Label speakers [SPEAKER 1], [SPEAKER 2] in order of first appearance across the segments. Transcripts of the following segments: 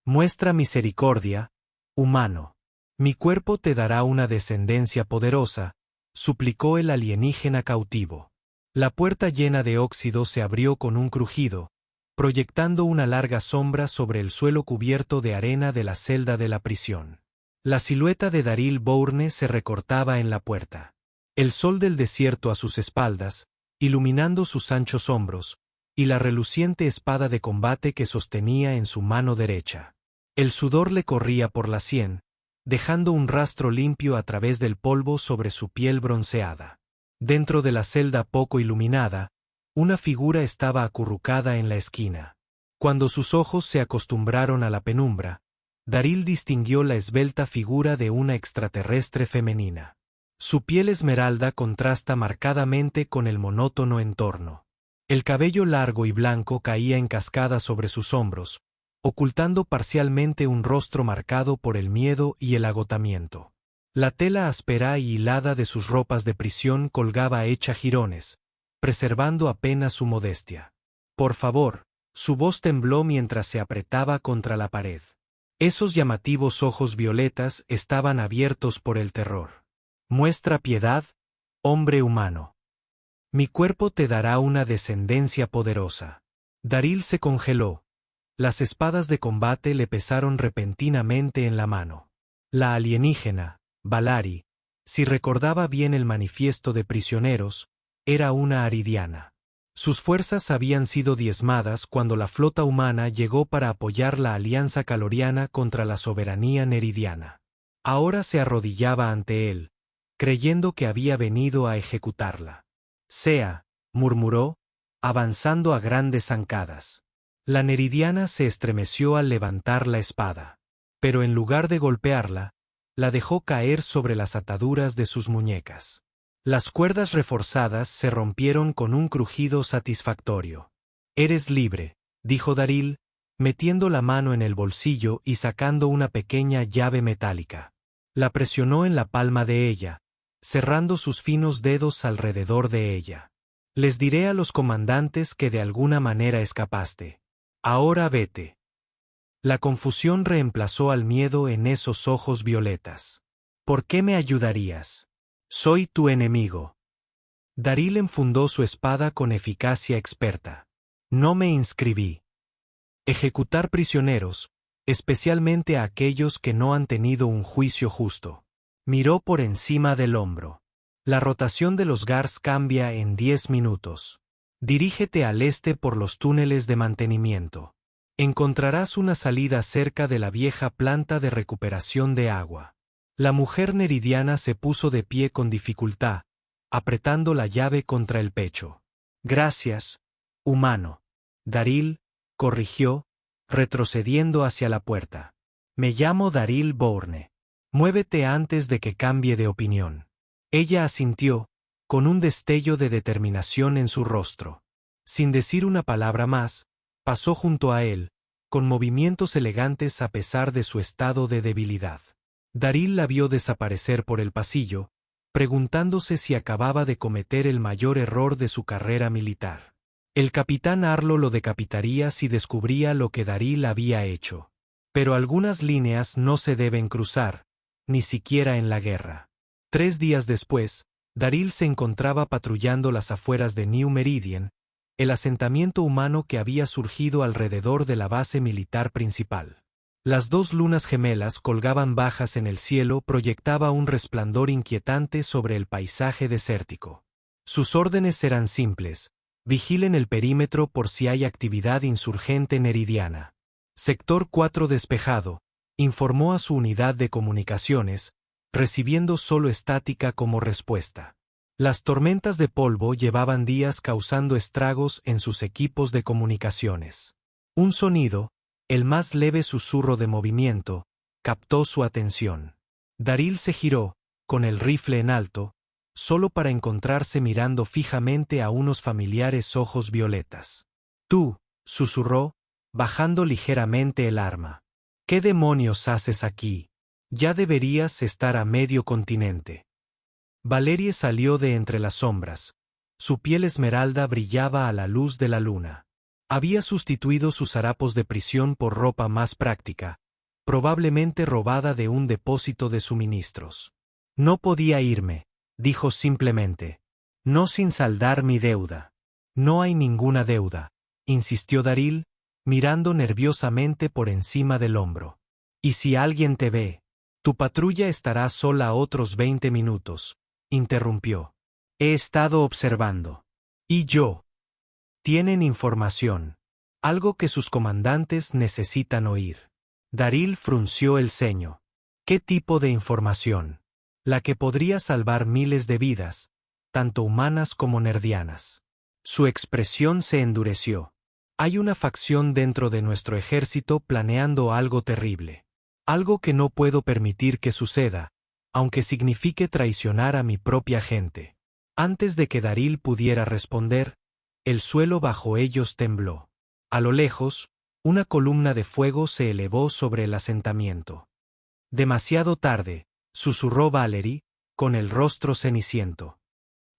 [SPEAKER 1] Muestra misericordia, humano. Mi cuerpo te dará una descendencia poderosa, suplicó el alienígena cautivo. La puerta llena de óxido se abrió con un crujido, proyectando una larga sombra sobre el suelo cubierto de arena de la celda de la prisión. La silueta de Daryl Bourne se recortaba en la puerta. El sol del desierto a sus espaldas, iluminando sus anchos hombros, y la reluciente espada de combate que sostenía en su mano derecha. El sudor le corría por la sien, dejando un rastro limpio a través del polvo sobre su piel bronceada. Dentro de la celda poco iluminada, una figura estaba acurrucada en la esquina. Cuando sus ojos se acostumbraron a la penumbra, Daryl distinguió la esbelta figura de una extraterrestre femenina. Su piel esmeralda contrasta marcadamente con el monótono entorno. El cabello largo y blanco caía en cascada sobre sus hombros, ocultando parcialmente un rostro marcado por el miedo y el agotamiento. La tela áspera y hilada de sus ropas de prisión colgaba hecha jirones, preservando apenas su modestia. Por favor, su voz tembló mientras se apretaba contra la pared. Esos llamativos ojos violetas estaban abiertos por el terror. Muestra piedad, hombre humano. Mi cuerpo te dará una descendencia poderosa. Daryl se congeló. Las espadas de combate le pesaron repentinamente en la mano. La alienígena, Valari, si recordaba bien el manifiesto de prisioneros, era una aridiana. Sus fuerzas habían sido diezmadas cuando la flota humana llegó para apoyar la alianza caloriana contra la soberanía neridiana. Ahora se arrodillaba ante él, creyendo que había venido a ejecutarla. Sea, murmuró, avanzando a grandes zancadas. La neridiana se estremeció al levantar la espada, pero en lugar de golpearla, la dejó caer sobre las ataduras de sus muñecas. Las cuerdas reforzadas se rompieron con un crujido satisfactorio. Eres libre, dijo Daryl, metiendo la mano en el bolsillo y sacando una pequeña llave metálica. La presionó en la palma de ella, cerrando sus finos dedos alrededor de ella. Les diré a los comandantes que de alguna manera escapaste. Ahora vete. La confusión reemplazó al miedo en esos ojos violetas. ¿Por qué me ayudarías? Soy tu enemigo. Daryl enfundó su espada con eficacia experta. No me inscribí. Ejecutar prisioneros, especialmente a aquellos que no han tenido un juicio justo. Miró por encima del hombro. La rotación de los GARS cambia en 10 minutos. Dirígete al este por los túneles de mantenimiento. Encontrarás una salida cerca de la vieja planta de recuperación de agua. La mujer neridiana se puso de pie con dificultad, apretando la llave contra el pecho. Gracias, humano. Daryl, corrigió, retrocediendo hacia la puerta. Me llamo Daryl Bourne. Muévete antes de que cambie de opinión. Ella asintió, con un destello de determinación en su rostro. Sin decir una palabra más, pasó junto a él, con movimientos elegantes a pesar de su estado de debilidad. Daryl la vio desaparecer por el pasillo, preguntándose si acababa de cometer el mayor error de su carrera militar. El capitán Arlo lo decapitaría si descubría lo que Daryl había hecho. Pero algunas líneas no se deben cruzar, ni siquiera en la guerra. 3 días después, Daryl se encontraba patrullando las afueras de New Meridian, el asentamiento humano que había surgido alrededor de la base militar principal. Las 2 lunas gemelas colgaban bajas en el cielo, proyectaba un resplandor inquietante sobre el paisaje desértico. Sus órdenes eran simples: vigilen el perímetro por si hay actividad insurgente neridiana. Sector 4 despejado, informó a su unidad de comunicaciones, recibiendo solo estática como respuesta. Las tormentas de polvo llevaban días causando estragos en sus equipos de comunicaciones. Un sonido, el más leve susurro de movimiento, captó su atención. Daryl se giró, con el rifle en alto, solo para encontrarse mirando fijamente a unos familiares ojos violetas. Tú, susurró, bajando ligeramente el arma. ¿Qué demonios haces aquí? Ya deberías estar a medio continente. Valerie salió de entre las sombras. Su piel esmeralda brillaba a la luz de la luna. Había sustituido sus harapos de prisión por ropa más práctica, probablemente robada de un depósito de suministros. No podía irme, dijo simplemente. No sin saldar mi deuda. No hay ninguna deuda, insistió Daryl, mirando nerviosamente por encima del hombro. ¿Y si alguien te ve? Tu patrulla estará sola otros 20 minutos, interrumpió. He estado observando. ¿Y yo? Tienen información. Algo que sus comandantes necesitan oír. Daryl frunció el ceño. ¿Qué tipo de información? La que podría salvar miles de vidas, tanto humanas como nerdianas. Su expresión se endureció. Hay una facción dentro de nuestro ejército planeando algo terrible. Algo que no puedo permitir que suceda, aunque signifique traicionar a mi propia gente. Antes de que Daryl pudiera responder, el suelo bajo ellos tembló. A lo lejos, una columna de fuego se elevó sobre el asentamiento. Demasiado tarde, susurró Valerie, con el rostro ceniciento.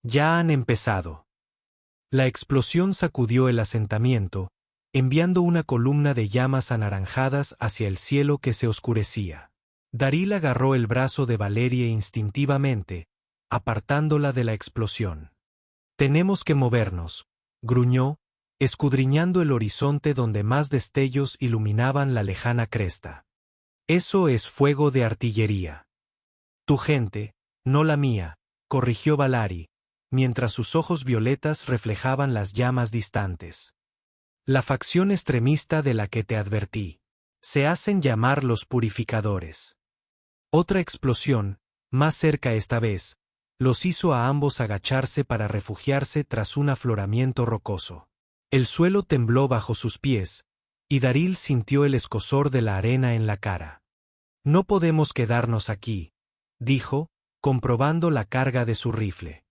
[SPEAKER 1] Ya han empezado. La explosión sacudió el asentamiento, enviando una columna de llamas anaranjadas hacia el cielo que se oscurecía. Daryl agarró el brazo de Valerie instintivamente, apartándola de la explosión. Tenemos que movernos, gruñó, escudriñando el horizonte donde más destellos iluminaban la lejana cresta. Eso es fuego de artillería. Tu gente, no la mía, corrigió Valerie, mientras sus ojos violetas reflejaban las llamas distantes. La facción extremista de la que te advertí. Se hacen llamar los purificadores. Otra explosión, más cerca esta vez, los hizo a ambos agacharse para refugiarse tras un afloramiento rocoso. El suelo tembló bajo sus pies, y Daryl sintió el escozor de la arena en la cara. No podemos quedarnos aquí, dijo, comprobando la carga de su rifle.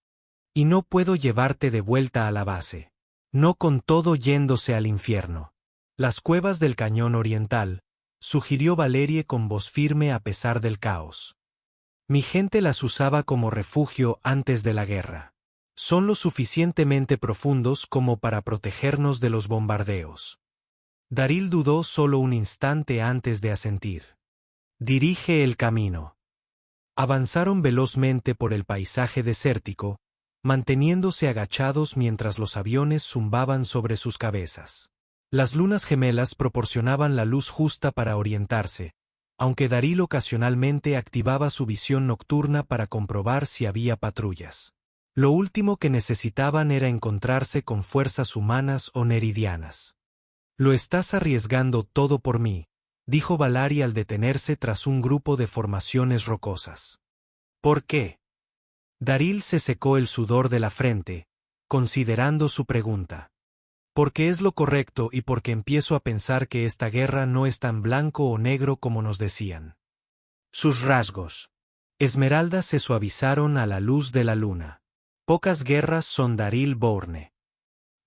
[SPEAKER 1] Y no puedo llevarte de vuelta a la base. No con todo yéndose al infierno. Las cuevas del cañón oriental, sugirió Valerie con voz firme a pesar del caos. Mi gente las usaba como refugio antes de la guerra. Son lo suficientemente profundos como para protegernos de los bombardeos. Daryl dudó solo un instante antes de asentir. Dirige el camino. Avanzaron velozmente por el paisaje desértico, manteniéndose agachados mientras los aviones zumbaban sobre sus cabezas. Las lunas gemelas proporcionaban la luz justa para orientarse, aunque Daryl ocasionalmente activaba su visión nocturna para comprobar si había patrullas. Lo último que necesitaban era encontrarse con fuerzas humanas o neridianas. Lo estás arriesgando todo por mí, dijo Valerie al detenerse tras un grupo de formaciones rocosas. ¿Por qué? Daryl se secó el sudor de la frente, considerando su pregunta. Porque es lo correcto y porque empiezo a pensar que esta guerra no es tan blanco o negro como nos decían. Sus rasgos esmeraldas se suavizaron a la luz de la luna. Pocas guerras son Daryl Bourne.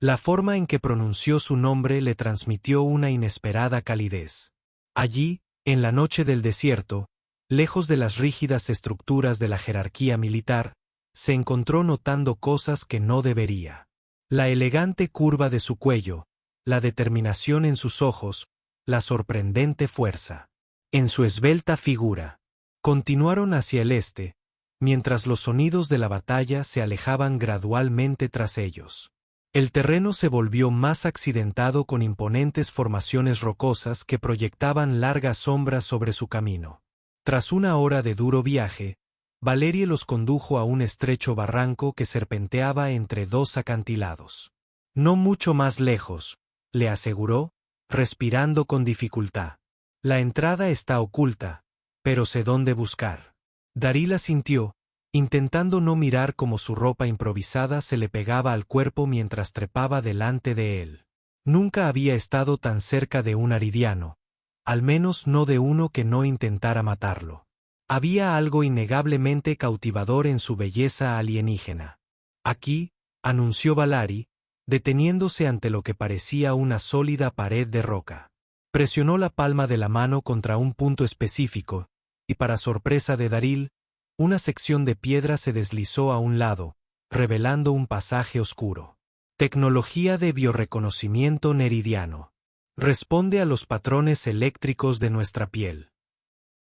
[SPEAKER 1] La forma en que pronunció su nombre le transmitió una inesperada calidez. Allí, en la noche del desierto, lejos de las rígidas estructuras de la jerarquía militar, se encontró notando cosas que no debería. La elegante curva de su cuello, la determinación en sus ojos, la sorprendente fuerza en su esbelta figura. Continuaron hacia el este, mientras los sonidos de la batalla se alejaban gradualmente tras ellos. El terreno se volvió más accidentado con imponentes formaciones rocosas que proyectaban largas sombras sobre su camino. Tras una hora de duro viaje, Valerie los condujo a un estrecho barranco que serpenteaba entre dos acantilados. No mucho más lejos, le aseguró, respirando con dificultad. La entrada está oculta, pero sé dónde buscar. Daryl asintió, intentando no mirar cómo su ropa improvisada se le pegaba al cuerpo mientras trepaba delante de él. Nunca había estado tan cerca de un aridiano, al menos no de uno que no intentara matarlo. Había algo innegablemente cautivador en su belleza alienígena. Aquí, anunció Valerie, deteniéndose ante lo que parecía una sólida pared de roca. Presionó la palma de la mano contra un punto específico, y para sorpresa de Daryl, una sección de piedra se deslizó a un lado, revelando un pasaje oscuro. Tecnología de biorreconocimiento neridiano. Responde a los patrones eléctricos de nuestra piel.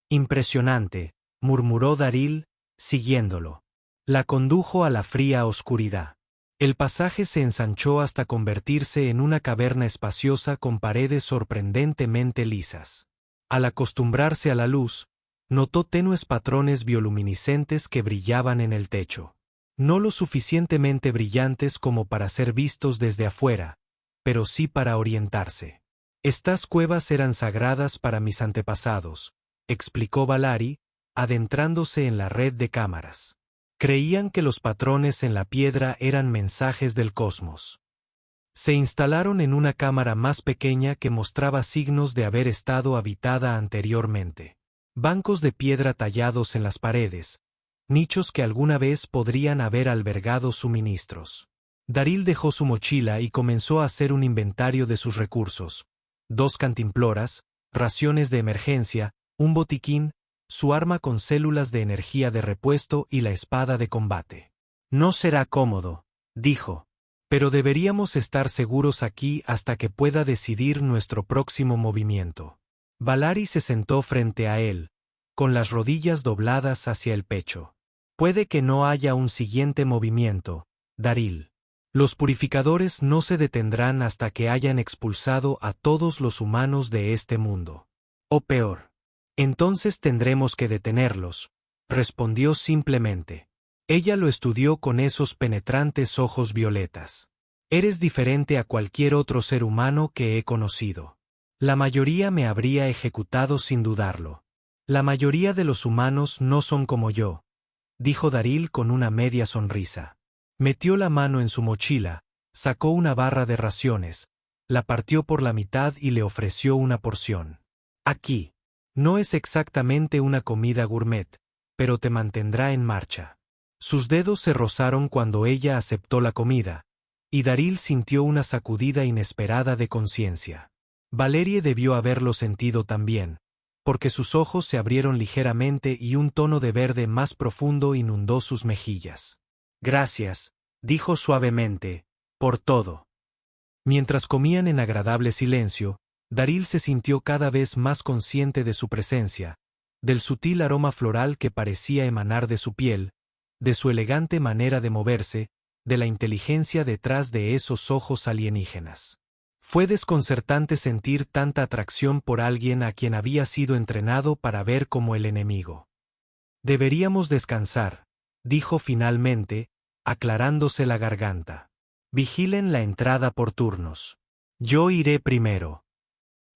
[SPEAKER 1] Impresionante, murmuró Daryl, siguiéndolo. La condujo a la fría oscuridad. El pasaje se ensanchó hasta convertirse en una caverna espaciosa con paredes sorprendentemente lisas. Al acostumbrarse a la luz, notó tenues patrones bioluminiscentes que brillaban en el techo. No lo suficientemente brillantes como para ser vistos desde afuera, pero sí para orientarse. Estas cuevas eran sagradas para mis antepasados, explicó Valari, adentrándose en la red de cámaras. Creían que los patrones en la piedra eran mensajes del cosmos. Se instalaron en una cámara más pequeña que mostraba signos de haber estado habitada anteriormente. Bancos de piedra tallados en las paredes, nichos que alguna vez podrían haber albergado suministros. Daryl dejó su mochila y comenzó a hacer un inventario de sus recursos: 2 cantimploras, raciones de emergencia, un botiquín, su arma con células de energía de repuesto y la espada de combate. No será cómodo, dijo, pero deberíamos estar seguros aquí hasta que pueda decidir nuestro próximo movimiento. Valari se sentó frente a él, con las rodillas dobladas hacia el pecho. Puede que no haya un siguiente movimiento, Daryl. Los purificadores no se detendrán hasta que hayan expulsado a todos los humanos de este mundo. O peor. Entonces tendremos que detenerlos, respondió simplemente. Ella lo estudió con esos penetrantes ojos violetas. Eres diferente a cualquier otro ser humano que he conocido. La mayoría me habría ejecutado sin dudarlo. La mayoría de los humanos no son como yo, dijo Daryl con una media sonrisa. Metió la mano en su mochila, sacó una barra de raciones, la partió por la mitad y le ofreció una porción. Aquí. No es exactamente una comida gourmet, pero te mantendrá en marcha. Sus dedos se rozaron cuando ella aceptó la comida, y Daryl sintió una sacudida inesperada de conciencia. Valerie debió haberlo sentido también, porque sus ojos se abrieron ligeramente y un tono de verde más profundo inundó sus mejillas. Gracias, dijo suavemente, por todo. Mientras comían en agradable silencio, Daryl se sintió cada vez más consciente de su presencia, del sutil aroma floral que parecía emanar de su piel, de su elegante manera de moverse, de la inteligencia detrás de esos ojos alienígenas. Fue desconcertante sentir tanta atracción por alguien a quien había sido entrenado para ver como el enemigo. Deberíamos descansar, dijo finalmente, aclarándose la garganta. Vigilen la entrada por turnos. Yo iré primero.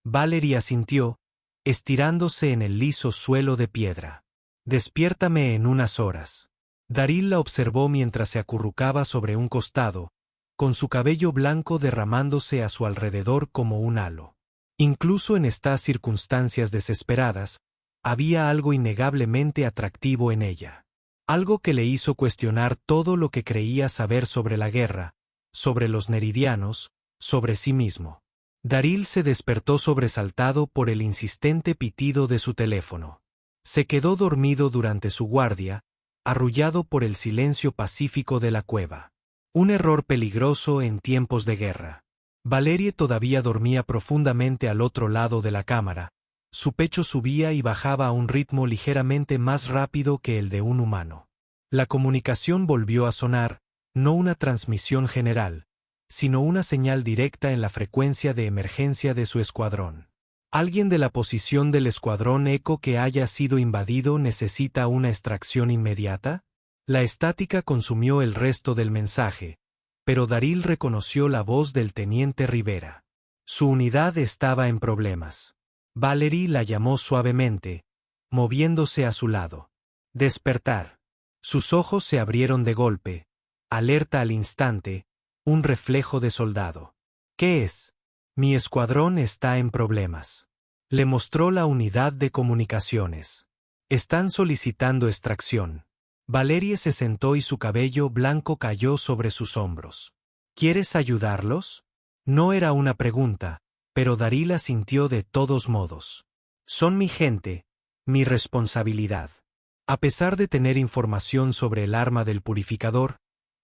[SPEAKER 1] Valerie asintió, estirándose en el liso suelo de piedra. Despiértame en unas horas. Daryl la observó mientras se acurrucaba sobre un costado, con su cabello blanco derramándose a su alrededor como un halo. Incluso en estas circunstancias desesperadas, había algo innegablemente atractivo en ella. Algo que le hizo cuestionar todo lo que creía saber sobre la guerra, sobre los neridianos, sobre sí mismo. Daryl se despertó sobresaltado por el insistente pitido de su teléfono. Se quedó dormido durante su guardia, arrullado por el silencio pacífico de la cueva. Un error peligroso en tiempos de guerra. Valerie todavía dormía profundamente al otro lado de la cámara. Su pecho subía y bajaba a un ritmo ligeramente más rápido que el de un humano. La comunicación volvió a sonar, no una transmisión general, sino una señal directa en la frecuencia de emergencia de su escuadrón. ¿Alguien de la posición del escuadrón Eco que haya sido invadido necesita una extracción inmediata? La estática consumió el resto del mensaje, pero Daryl reconoció la voz del teniente Rivera. Su unidad estaba en problemas. Valerie la llamó suavemente, moviéndose a su lado. Despertar. Sus ojos se abrieron de golpe, alerta al instante, un reflejo de soldado. ¿Qué es? Mi escuadrón está en problemas. Le mostró la unidad de comunicaciones. Están solicitando extracción. Valerie se sentó y su cabello blanco cayó sobre sus hombros. ¿Quieres ayudarlos? No era una pregunta, pero Daryl asintió de todos modos. Son mi gente, mi responsabilidad. A pesar de tener información sobre el arma del purificador,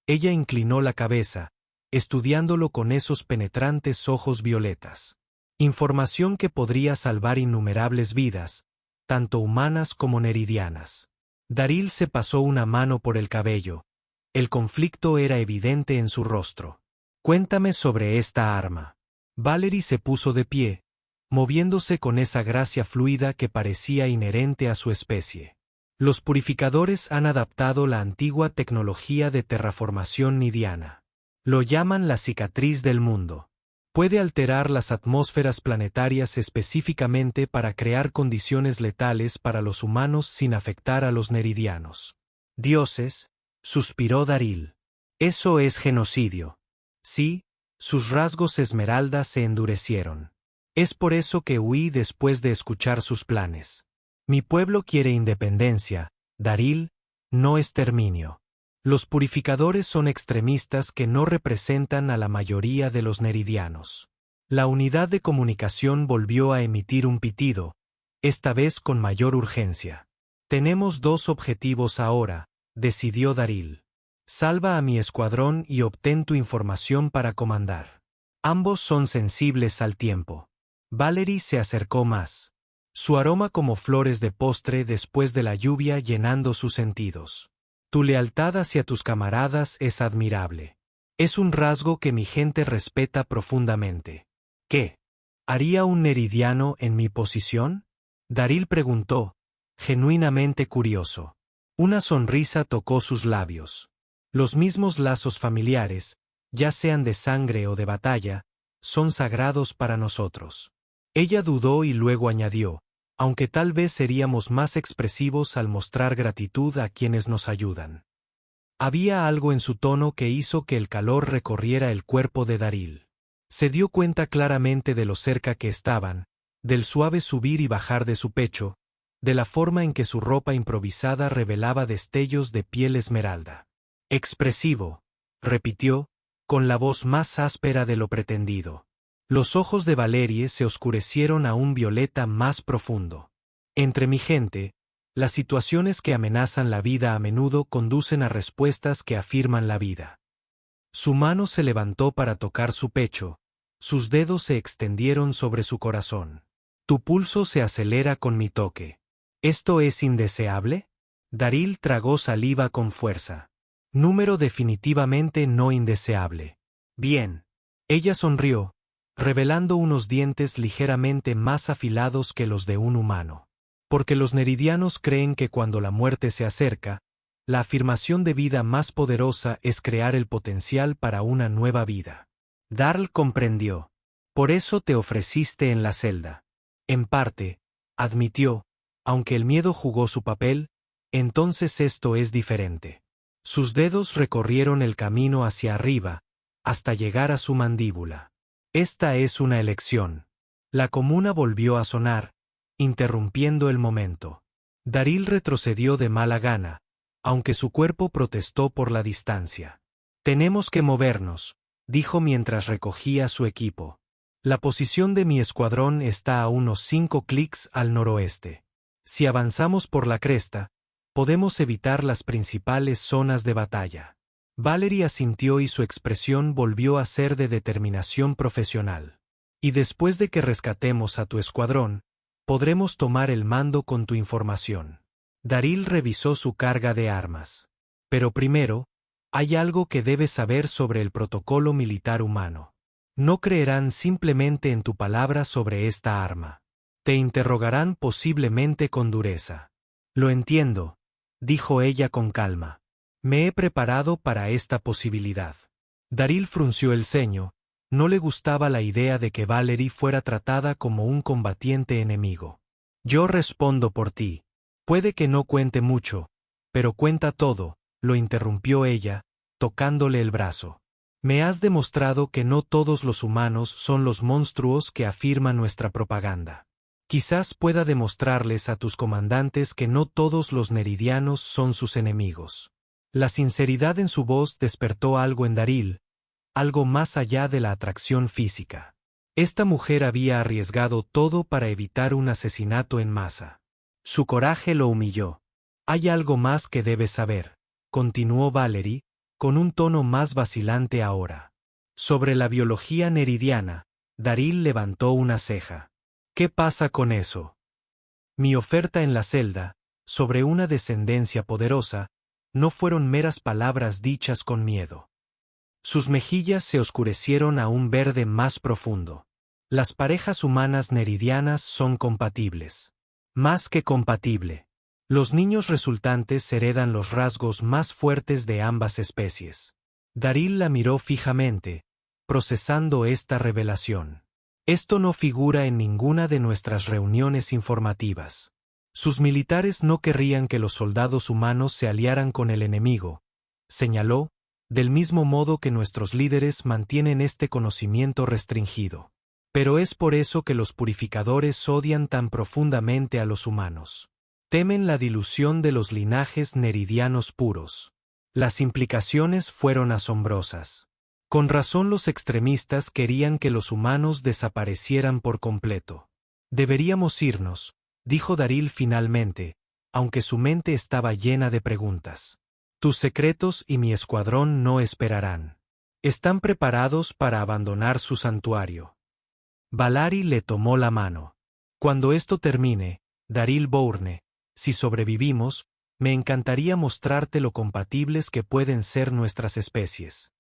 [SPEAKER 1] ella inclinó la cabeza, estudiándolo con esos penetrantes ojos violetas. Información que podría salvar innumerables vidas, tanto humanas como neridianas. Daril se pasó una mano por el cabello. El conflicto era evidente en su rostro. Cuéntame sobre esta arma. Valerie se puso de pie, moviéndose con esa gracia fluida que parecía inherente a su especie. Los purificadores han adaptado la antigua tecnología de terraformación nidiana. Lo llaman la cicatriz del mundo. Puede alterar las atmósferas planetarias específicamente para crear condiciones letales para los humanos sin afectar a los neridianos. Dioses, suspiró Daril. Eso es genocidio. Sí, sus rasgos esmeralda se endurecieron. Es por eso que huí después de escuchar sus planes. Mi pueblo quiere independencia, Daril, no exterminio. Los purificadores son extremistas que no representan a la mayoría de los neridianos. La unidad de comunicación volvió a emitir un pitido, esta vez con mayor urgencia. Tenemos dos objetivos ahora, decidió Daril. Salva a mi escuadrón y obtén tu información para comandar. Ambos son sensibles al tiempo. Valerie se acercó más. Su aroma como flores de postre después de la lluvia llenando sus sentidos. Tu lealtad hacia tus camaradas es admirable. Es un rasgo que mi gente respeta profundamente. ¿Qué? ¿Haría un neridiano en mi posición? Daril preguntó, genuinamente curioso. Una sonrisa tocó sus labios. Los mismos lazos familiares, ya sean de sangre o de batalla, son sagrados para nosotros. Ella dudó y luego añadió, aunque tal vez seríamos más expresivos al mostrar gratitud a quienes nos ayudan. Había algo en su tono que hizo que el calor recorriera el cuerpo de Daril. Se dio cuenta claramente de lo cerca que estaban, del suave subir y bajar de su pecho, de la forma en que su ropa improvisada revelaba destellos de piel esmeralda. Expresivo, repitió, con la voz más áspera de lo pretendido. Los ojos de Valerie se oscurecieron a un violeta más profundo. Entre mi gente, las situaciones que amenazan la vida a menudo conducen a respuestas que afirman la vida. Su mano se levantó para tocar su pecho, sus dedos se extendieron sobre su corazón. Tu pulso se acelera con mi toque. ¿Esto es indeseable? Daril tragó saliva con fuerza. Número definitivamente no indeseable. Bien. Ella sonrió, revelando unos dientes ligeramente más afilados que los de un humano. Porque los neridianos creen que cuando la muerte se acerca, la afirmación de vida más poderosa es crear el potencial para una nueva vida. Darl comprendió. Por eso te ofreciste en la celda. En parte, admitió, aunque el miedo jugó su papel, entonces esto es diferente. Sus dedos recorrieron el camino hacia arriba, hasta llegar a su mandíbula. Esta es una elección. La comuna volvió a sonar, interrumpiendo el momento. Daril retrocedió de mala gana, aunque su cuerpo protestó por la distancia. Tenemos que movernos, dijo mientras recogía su equipo. La posición de mi escuadrón está a unos 5 clics al noroeste. Si avanzamos por la cresta, podemos evitar las principales zonas de batalla. Valerie asintió y su expresión volvió a ser de determinación profesional. Y después de que rescatemos a tu escuadrón, podremos tomar el mando con tu información. Daril revisó su carga de armas. Pero primero, hay algo que debes saber sobre el protocolo militar humano. No creerán simplemente en tu palabra sobre esta arma. Te interrogarán posiblemente con dureza. Lo entiendo, dijo ella con calma. Me he preparado para esta posibilidad. Daril frunció el ceño, no le gustaba la idea de que Valerie fuera tratada como un combatiente enemigo. Yo respondo por ti. Puede que no cuente mucho, pero cuenta todo, lo interrumpió ella, tocándole el brazo. Me has demostrado que no todos los humanos son los monstruos que afirma nuestra propaganda. Quizás pueda demostrarles a tus comandantes que no todos los neridianos son sus enemigos. La sinceridad en su voz despertó algo en Daril, algo más allá de la atracción física. Esta mujer había arriesgado todo para evitar un asesinato en masa. Su coraje lo humilló. Hay algo más que debes saber, continuó Valerie, con un tono más vacilante ahora. Sobre la biología neridiana, Daril levantó una ceja. ¿Qué pasa con eso? Mi oferta en la celda, sobre una descendencia poderosa, no fueron meras palabras dichas con miedo. Sus mejillas se oscurecieron a un verde más profundo. Las parejas humanas neridianas son compatibles. Más que compatible. Los niños resultantes heredan los rasgos más fuertes de ambas especies. Daril la miró fijamente, procesando esta revelación. Esto no figura en ninguna de nuestras reuniones informativas. Sus militares no querrían que los soldados humanos se aliaran con el enemigo, señaló, del mismo modo que nuestros líderes mantienen este conocimiento restringido. Pero es por eso que los purificadores odian tan profundamente a los humanos. Temen la dilución de los linajes neridianos puros. Las implicaciones fueron asombrosas. Con razón los extremistas querían que los humanos desaparecieran por completo. Deberíamos irnos, dijo Daril finalmente, aunque su mente estaba llena de preguntas. Tus secretos y mi escuadrón no esperarán. Están preparados para abandonar su santuario. Valari le tomó la mano. Cuando esto termine, Daril Bourne, si sobrevivimos, me encantaría mostrarte lo compatibles que pueden ser nuestras especies.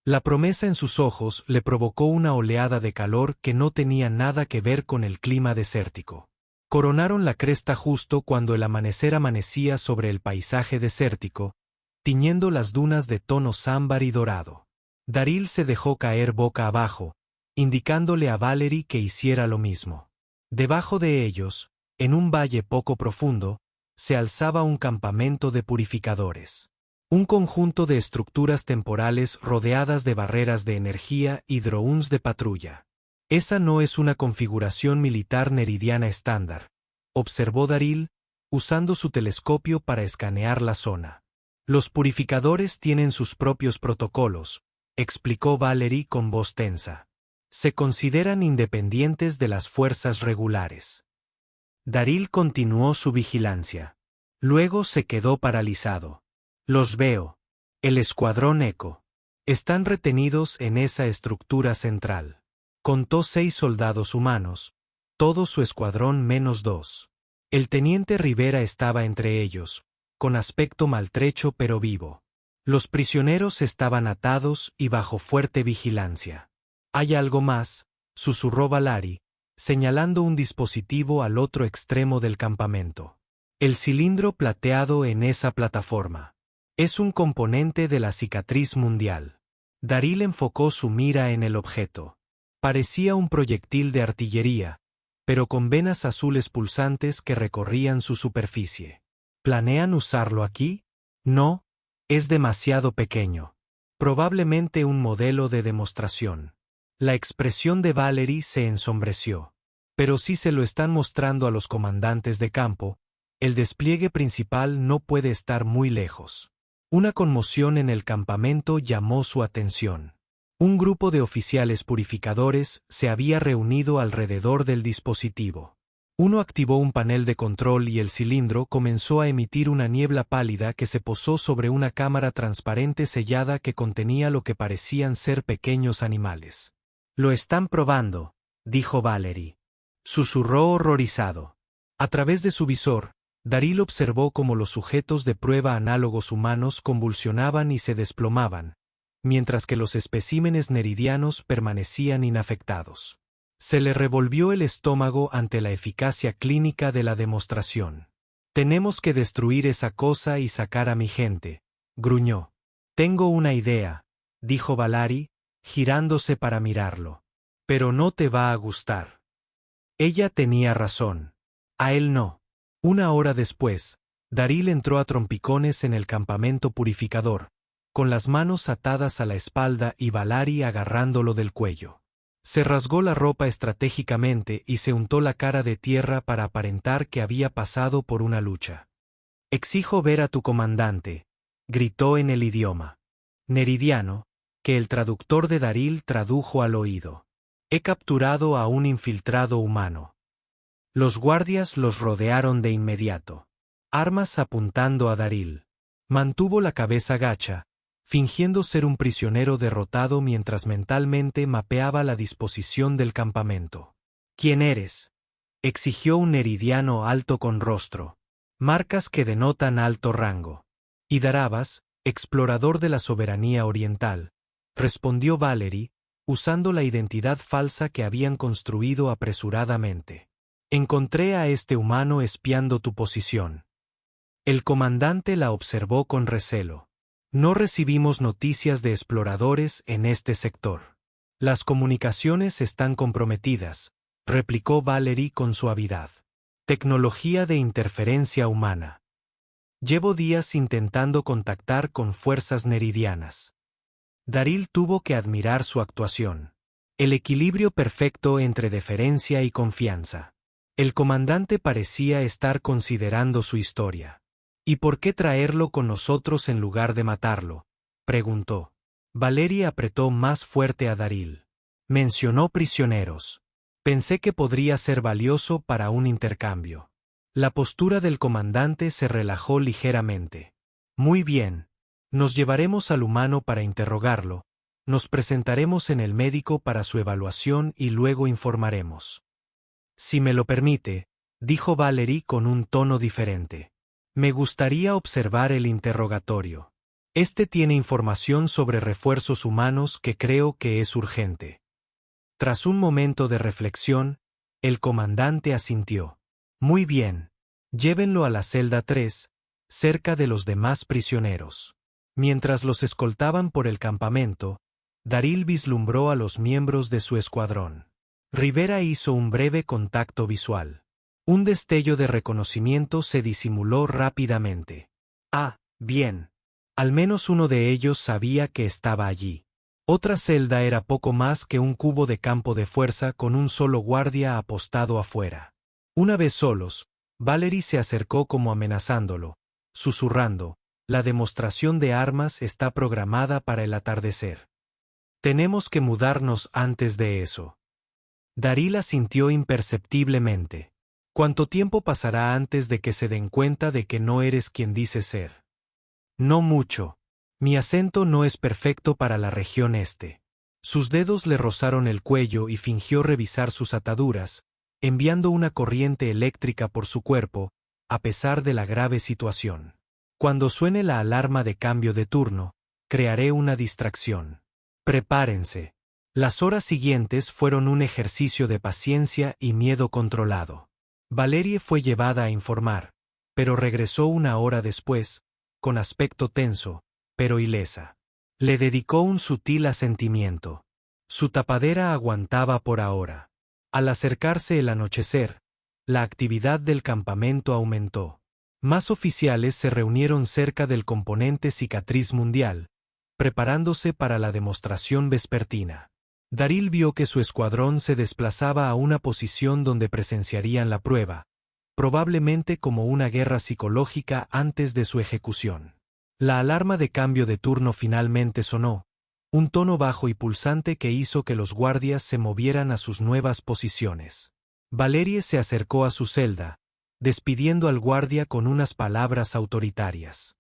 [SPEAKER 1] La promesa en sus ojos le provocó una oleada de calor que no tenía nada que ver con el clima desértico. Coronaron la cresta justo cuando el amanecer amanecía sobre el paisaje desértico, tiñendo las dunas de tonos ámbar y dorado. Daril se dejó caer boca abajo, indicándole a Valerie que hiciera lo mismo. Debajo de ellos, en un valle poco profundo, se alzaba un campamento de purificadores. Un conjunto de estructuras temporales rodeadas de barreras de energía y drones de patrulla. Esa no es una configuración militar neridiana estándar, observó Daril, usando su telescopio para escanear la zona. Los purificadores tienen sus propios protocolos, explicó Valerie con voz tensa. Se consideran independientes de las fuerzas regulares. Daril continuó su vigilancia. Luego se quedó paralizado. Los veo. El escuadrón Eco. Están retenidos en esa estructura central. Contó 6 soldados humanos, todo su escuadrón menos 2. El teniente Rivera estaba entre ellos, con aspecto maltrecho pero vivo. Los prisioneros estaban atados y bajo fuerte vigilancia. «Hay algo más», susurró Valari, señalando un dispositivo al otro extremo del campamento. El cilindro plateado en esa plataforma. Es un componente de la cicatriz mundial. Daril enfocó su mira en el objeto. Parecía un proyectil de artillería, pero con venas azules pulsantes que recorrían su superficie. ¿Planean usarlo aquí? No, es demasiado pequeño. Probablemente un modelo de demostración. La expresión de Valerie se ensombreció. Pero si se lo están mostrando a los comandantes de campo, el despliegue principal no puede estar muy lejos. Una conmoción en el campamento llamó su atención. Un grupo de oficiales purificadores se había reunido alrededor del dispositivo. Uno activó un panel de control y el cilindro comenzó a emitir una niebla pálida que se posó sobre una cámara transparente sellada que contenía lo que parecían ser pequeños animales. «Lo están probando», dijo Valerie. Susurró horrorizado. A través de su visor, Daril observó cómo los sujetos de prueba análogos humanos convulsionaban y se desplomaban, mientras que los especímenes neridianos permanecían inafectados. Se le revolvió el estómago ante la eficacia clínica de la demostración. «Tenemos que destruir esa cosa y sacar a mi gente», gruñó. «Tengo una idea», dijo Valari, girándose para mirarlo. «Pero no te va a gustar». Ella tenía razón. A él no. Una hora después, Daril entró a trompicones en el campamento purificador, con las manos atadas a la espalda y Valari agarrándolo del cuello. Se rasgó la ropa estratégicamente y se untó la cara de tierra para aparentar que había pasado por una lucha. «Exijo ver a tu comandante», gritó en el idioma neridiano, que el traductor de Daril tradujo al oído. «He capturado a un infiltrado humano». Los guardias los rodearon de inmediato. Armas apuntando a Daril. Mantuvo la cabeza gacha, fingiendo ser un prisionero derrotado mientras mentalmente mapeaba la disposición del campamento. ¿Quién eres?, exigió un neridiano alto con rostro. Marcas que denotan alto rango. Hidarabas, explorador de la soberanía oriental, respondió Valerie, usando la identidad falsa que habían construido apresuradamente. Encontré a este humano espiando tu posición. El comandante la observó con recelo. No recibimos noticias de exploradores en este sector. Las comunicaciones están comprometidas, replicó Valerie con suavidad. Tecnología de interferencia humana. Llevo días intentando contactar con fuerzas neridianas. Daril tuvo que admirar su actuación. El equilibrio perfecto entre deferencia y confianza. El comandante parecía estar considerando su historia. ¿Y por qué traerlo con nosotros en lugar de matarlo?, preguntó. Valerie apretó más fuerte a Daril. Mencionó prisioneros. Pensé que podría ser valioso para un intercambio. La postura del comandante se relajó ligeramente. Muy bien. Nos llevaremos al humano para interrogarlo, nos presentaremos en el médico para su evaluación y luego informaremos. Si me lo permite, dijo Valerie con un tono diferente. Me gustaría observar el interrogatorio. Este tiene información sobre refuerzos humanos que creo que es urgente. Tras un momento de reflexión, el comandante asintió. Muy bien. Llévenlo a la celda 3, cerca de los demás prisioneros. Mientras los escoltaban por el campamento, Daril vislumbró a los miembros de su escuadrón. Rivera hizo un breve contacto visual. Un destello de reconocimiento se disimuló rápidamente. Ah, bien. Al menos uno de ellos sabía que estaba allí. Otra celda era poco más que un cubo de campo de fuerza con un solo guardia apostado afuera. Una vez solos, Valerie se acercó como amenazándolo, susurrando, la demostración de armas está programada para el atardecer. Tenemos que mudarnos antes de eso. Daril asintió imperceptiblemente. ¿Cuánto tiempo pasará antes de que se den cuenta de que no eres quien dices ser? No mucho. Mi acento no es perfecto para la región este. Sus dedos le rozaron el cuello y fingió revisar sus ataduras, enviando una corriente eléctrica por su cuerpo, a pesar de la grave situación. Cuando suene la alarma de cambio de turno, crearé una distracción. Prepárense. Las horas siguientes fueron un ejercicio de paciencia y miedo controlado. Valerie fue llevada a informar, pero regresó una hora después, con aspecto tenso, pero ilesa. Le dedicó un sutil asentimiento. Su tapadera aguantaba por ahora. Al acercarse el anochecer, la actividad del campamento aumentó. Más oficiales se reunieron cerca del componente cicatriz mundial, preparándose para la demostración vespertina. Daril vio que su escuadrón se desplazaba a una posición donde presenciarían la prueba, probablemente como una guerra psicológica antes de su ejecución. La alarma de cambio de turno finalmente sonó, un tono bajo y pulsante que hizo que los guardias se movieran a sus nuevas posiciones. Valerie se acercó a su celda, despidiendo al guardia con unas palabras autoritarias.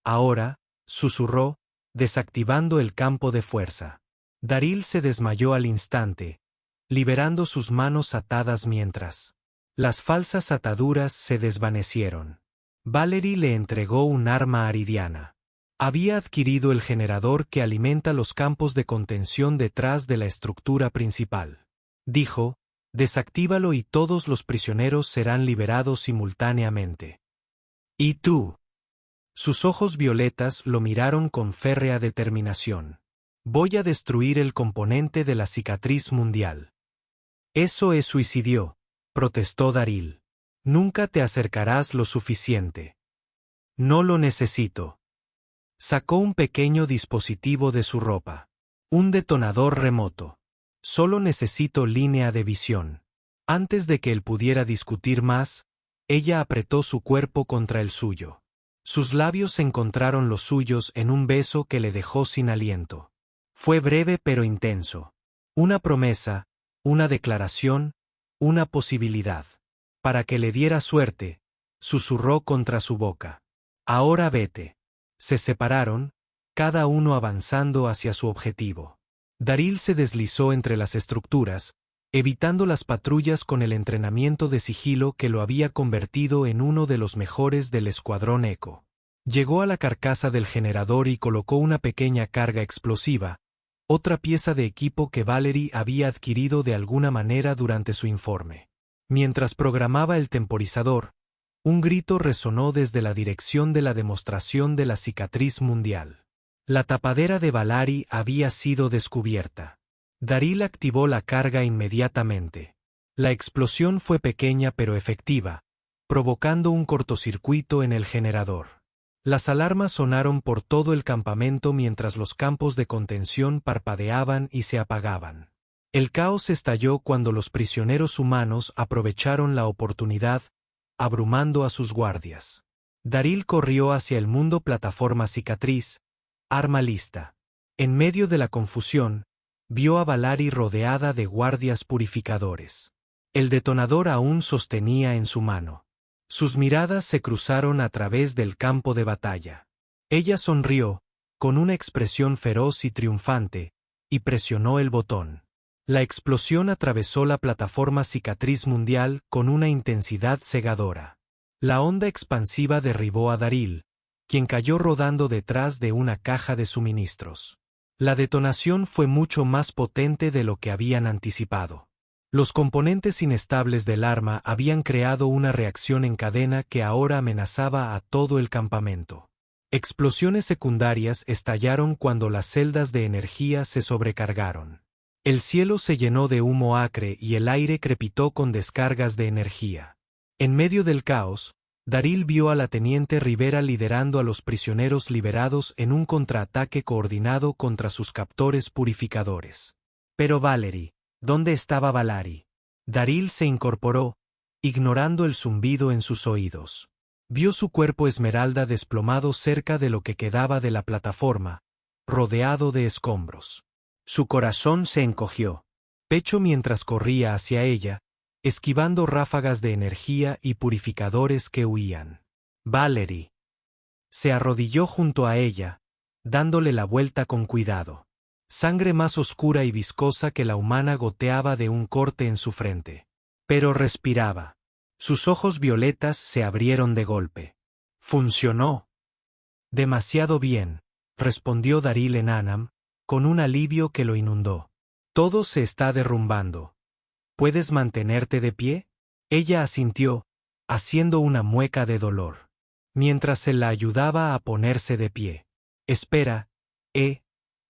[SPEAKER 1] Ahora, susurró, desactivando el campo de fuerza. Daril se desmayó al instante, liberando sus manos atadas mientras. Las falsas ataduras se desvanecieron. Valerie le entregó un arma aridiana. Había adquirido el generador que alimenta los campos de contención detrás de la estructura principal. Dijo, desactívalo y todos los prisioneros serán liberados simultáneamente. ¿Y tú? Sus ojos violetas lo miraron con férrea determinación. Voy a destruir el componente de la cicatriz mundial. Eso es suicidio, protestó Daril. Nunca te acercarás lo suficiente. No lo necesito. Sacó un pequeño dispositivo de su ropa. Un detonador remoto. Solo necesito línea de visión. Antes de que él pudiera discutir más, ella apretó su cuerpo contra el suyo. Sus labios encontraron los suyos en un beso que le dejó sin aliento. Fue breve pero intenso. Una promesa, una declaración, una posibilidad. Para que le diera suerte, susurró contra su boca. Ahora vete. Se separaron, cada uno avanzando hacia su objetivo. Daril se deslizó entre las estructuras, evitando las patrullas con el entrenamiento de sigilo que lo había convertido en uno de los mejores del escuadrón Echo. Llegó a la carcasa del generador y colocó una pequeña carga explosiva, otra pieza de equipo que Valerie había adquirido de alguna manera durante su informe. Mientras programaba el temporizador, un grito resonó desde la dirección de la demostración de la cicatriz mundial. La tapadera de Valerie había sido descubierta. Daril activó la carga inmediatamente. La explosión fue pequeña pero efectiva, provocando un cortocircuito en el generador. Las alarmas sonaron por todo el campamento mientras los campos de contención parpadeaban y se apagaban. El caos estalló cuando los prisioneros humanos aprovecharon la oportunidad, abrumando a sus guardias. Daril corrió hacia el mundo plataforma cicatriz, arma lista. En medio de la confusión, vio a Valerie rodeada de guardias purificadores. El detonador aún sostenía en su mano. Sus miradas se cruzaron a través del campo de batalla. Ella sonrió, con una expresión feroz y triunfante, y presionó el botón. La explosión atravesó la plataforma cicatriz mundial con una intensidad cegadora. La onda expansiva derribó a Daril, quien cayó rodando detrás de una caja de suministros. La detonación fue mucho más potente de lo que habían anticipado. Los componentes inestables del arma habían creado una reacción en cadena que ahora amenazaba a todo el campamento. Explosiones secundarias estallaron cuando las celdas de energía se sobrecargaron. El cielo se llenó de humo acre y el aire crepitó con descargas de energía. En medio del caos, Daril vio a la teniente Rivera liderando a los prisioneros liberados en un contraataque coordinado contra sus captores purificadores. Pero Valerie, ¿dónde estaba Valerie? Daril se incorporó, ignorando el zumbido en sus oídos. Vio su cuerpo esmeralda desplomado cerca de lo que quedaba de la plataforma, rodeado de escombros. Su corazón se encogió. Pecho mientras corría hacia ella, esquivando ráfagas de energía y purificadores que huían. Valerie. Se arrodilló junto a ella, dándole la vuelta con cuidado. Sangre más oscura y viscosa que la humana goteaba de un corte en su frente. Pero respiraba. Sus ojos violetas se abrieron de golpe. Funcionó. Demasiado bien, respondió Daril en Anam, con un alivio que lo inundó. Todo se está derrumbando. ¿Puedes mantenerte de pie? Ella asintió, haciendo una mueca de dolor. Mientras él la ayudaba a ponerse de pie. Espera,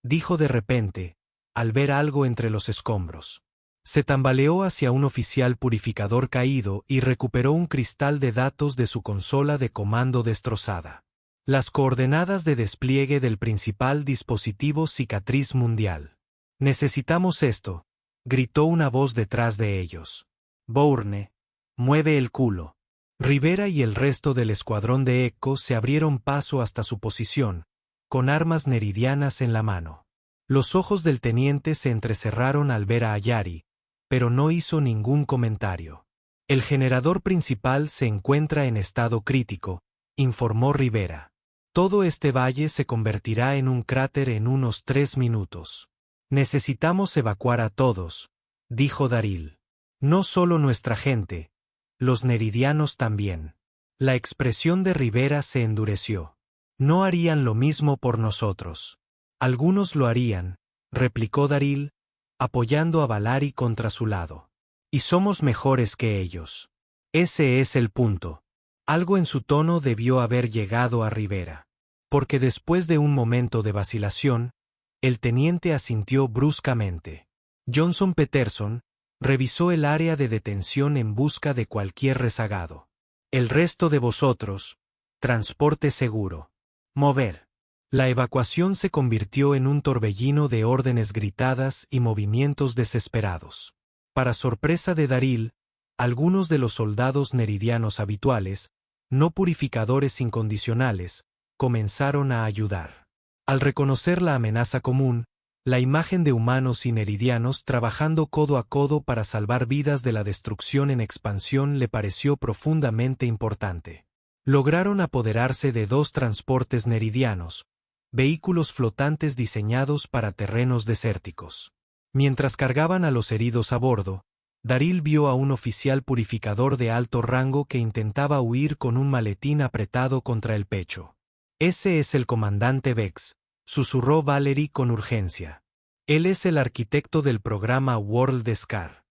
[SPEAKER 1] dijo de repente, al ver algo entre los escombros. Se tambaleó hacia un oficial purificador caído y recuperó un cristal de datos de su consola de comando destrozada. Las coordenadas de despliegue del principal dispositivo cicatriz mundial. Necesitamos esto, gritó una voz detrás de ellos. Bourne, mueve el culo. Rivera y el resto del escuadrón de Echo se abrieron paso hasta su posición, con armas neridianas en la mano. Los ojos del teniente se entrecerraron al ver a Ayari, pero no hizo ningún comentario. El generador principal se encuentra en estado crítico, informó Rivera. Todo este valle se convertirá en un cráter en unos 3 minutos. Necesitamos evacuar a todos, dijo Daril. No solo nuestra gente, los neridianos también. La expresión de Rivera se endureció. No harían lo mismo por nosotros. Algunos lo harían, replicó Daril, apoyando a Valerie contra su lado. Y somos mejores que ellos. Ese es el punto. Algo en su tono debió haber llegado a Rivera. Porque después de un momento de vacilación, el teniente asintió bruscamente. Johnson Peterson revisó el área de detención en busca de cualquier rezagado. El resto de vosotros, transporte seguro. Mover. La evacuación se convirtió en un torbellino de órdenes gritadas y movimientos desesperados. Para sorpresa de Daril, algunos de los soldados neridianos habituales, no purificadores incondicionales, comenzaron a ayudar. Al reconocer la amenaza común, la imagen de humanos y neridianos trabajando codo a codo para salvar vidas de la destrucción en expansión le pareció profundamente importante. Lograron apoderarse de 2 transportes neridianos, vehículos flotantes diseñados para terrenos desérticos. Mientras cargaban a los heridos a bordo, Daril vio a un oficial purificador de alto rango que intentaba huir con un maletín apretado contra el pecho. «Ese es el comandante Vex», susurró Valerie con urgencia. «Él es el arquitecto del programa World Scar».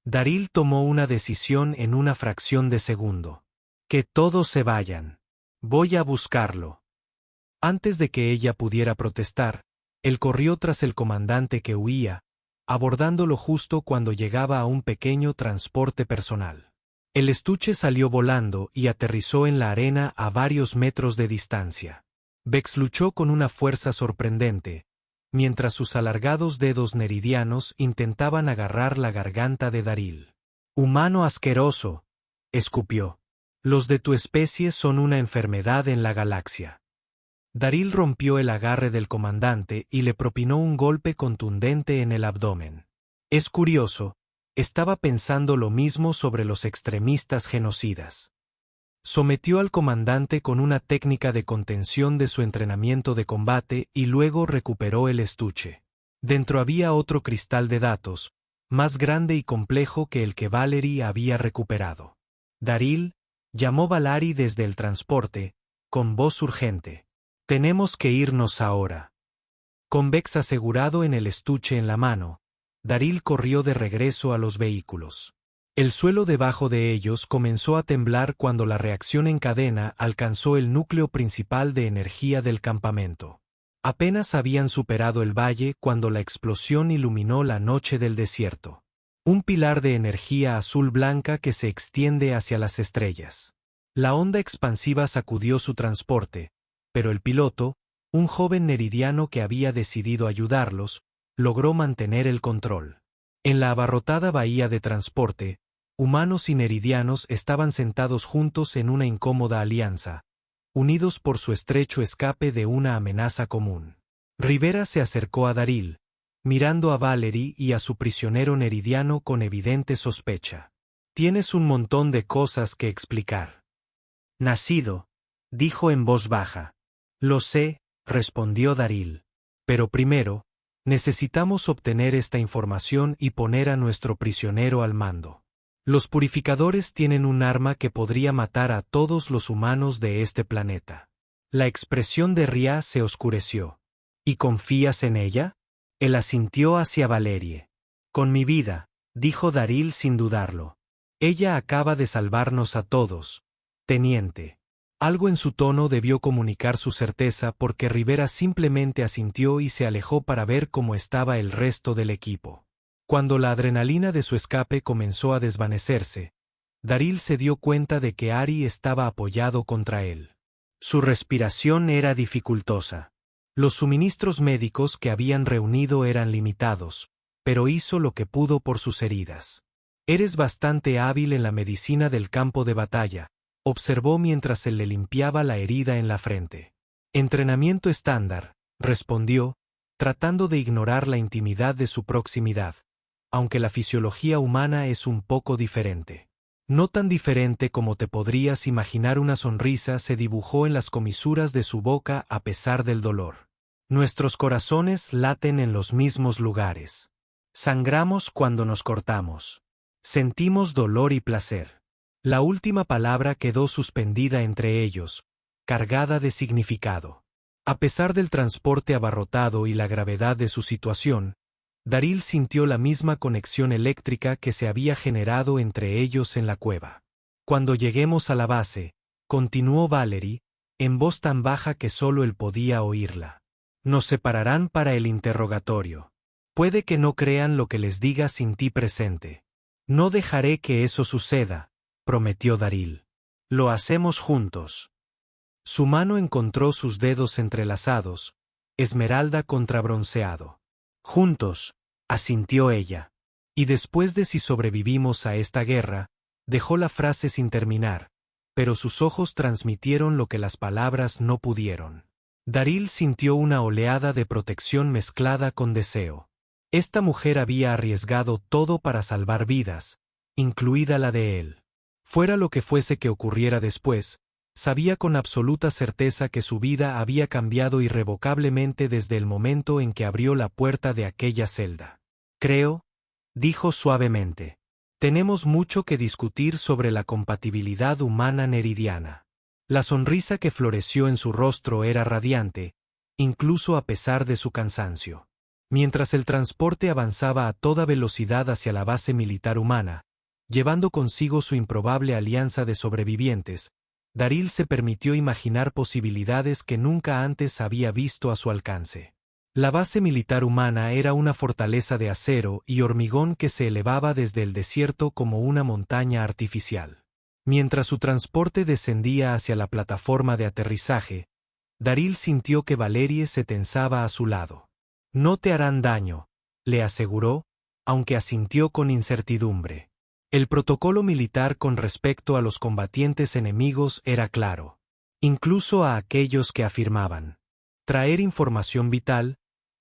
[SPEAKER 1] Daril tomó una decisión en una fracción de segundo. «Que todos se vayan. Voy a buscarlo». Antes de que ella pudiera protestar, él corrió tras el comandante que huía, abordándolo justo cuando llegaba a un pequeño transporte personal. El estuche salió volando y aterrizó en la arena a varios metros de distancia. Vex luchó con una fuerza sorprendente, mientras sus alargados dedos neridianos intentaban agarrar la garganta de Daril. «Humano asqueroso», escupió. «Los de tu especie son una enfermedad en la galaxia». Daril rompió el agarre del comandante y le propinó un golpe contundente en el abdomen. Es curioso, estaba pensando lo mismo sobre los extremistas genocidas. Sometió al comandante con una técnica de contención de su entrenamiento de combate y luego recuperó el estuche. Dentro había otro cristal de datos, más grande y complejo que el que Valerie había recuperado. Daril, llamó Valerie desde el transporte, con voz urgente. «Tenemos que irnos ahora». Con Vex asegurado en el estuche en la mano, Daril corrió de regreso a los vehículos. El suelo debajo de ellos comenzó a temblar cuando la reacción en cadena alcanzó el núcleo principal de energía del campamento. Apenas habían superado el valle cuando la explosión iluminó la noche del desierto. Un pilar de energía azul-blanca que se extiende hacia las estrellas. La onda expansiva sacudió su transporte, pero el piloto, un joven neridiano que había decidido ayudarlos, logró mantener el control. En la abarrotada bahía de transporte, humanos y neridianos estaban sentados juntos en una incómoda alianza, unidos por su estrecho escape de una amenaza común. Rivera se acercó a Daril, mirando a Valerie y a su prisionero neridiano con evidente sospecha. «Tienes un montón de cosas que explicar». «Nacido», dijo en voz baja. «Lo sé», respondió Daril. «Pero primero, necesitamos obtener esta información y poner a nuestro prisionero al mando. Los purificadores tienen un arma que podría matar a todos los humanos de este planeta». La expresión de Ria se oscureció. «¿Y confías en ella?». Él asintió hacia Valerie. «Con mi vida», dijo Daril sin dudarlo. «Ella acaba de salvarnos a todos, teniente». Algo en su tono debió comunicar su certeza porque Rivera simplemente asintió y se alejó para ver cómo estaba el resto del equipo. Cuando la adrenalina de su escape comenzó a desvanecerse, Daril se dio cuenta de que Ari estaba apoyado contra él. Su respiración era dificultosa. Los suministros médicos que habían reunido eran limitados, pero hizo lo que pudo por sus heridas. «Eres bastante hábil en la medicina del campo de batalla», observó mientras él le limpiaba la herida en la frente. «Entrenamiento estándar», respondió, tratando de ignorar la intimidad de su proximidad, aunque la fisiología humana es un poco diferente. No tan diferente como te podrías imaginar. Una sonrisa se dibujó en las comisuras de su boca a pesar del dolor. «Nuestros corazones laten en los mismos lugares. Sangramos cuando nos cortamos. Sentimos dolor y placer». La última palabra quedó suspendida entre ellos, cargada de significado. A pesar del transporte abarrotado y la gravedad de su situación, Daril sintió la misma conexión eléctrica que se había generado entre ellos en la cueva. «Cuando lleguemos a la base», continuó Valerie, en voz tan baja que solo él podía oírla, «nos separarán para el interrogatorio. Puede que no crean lo que les diga sin ti presente. No dejaré que eso suceda», prometió Daril. «Lo hacemos juntos». Su mano encontró sus dedos entrelazados, esmeralda contra bronceado. «Juntos», asintió ella. «Y después de si sobrevivimos a esta guerra», dejó la frase sin terminar, pero sus ojos transmitieron lo que las palabras no pudieron. Daril sintió una oleada de protección mezclada con deseo. Esta mujer había arriesgado todo para salvar vidas, incluida la de él. Fuera lo que fuese que ocurriera después, Sabía con absoluta certeza que su vida había cambiado irrevocablemente desde el momento en que abrió la puerta de aquella celda. Creo, dijo suavemente. Tenemos mucho que discutir sobre la compatibilidad humana neridiana. La sonrisa que floreció en su rostro era radiante, incluso a pesar de su cansancio. Mientras el transporte avanzaba a toda velocidad hacia la base militar humana, llevando consigo su improbable alianza de sobrevivientes, Daril se permitió imaginar posibilidades que nunca antes había visto a su alcance. La base militar humana era una fortaleza de acero y hormigón que se elevaba desde el desierto como una montaña artificial. Mientras su transporte descendía hacia la plataforma de aterrizaje, Daril sintió que Valerie se tensaba a su lado. No te harán daño, le aseguró, aunque asintió con incertidumbre. El protocolo militar con respecto a los combatientes enemigos era claro. Incluso a aquellos que afirmaban traer información vital,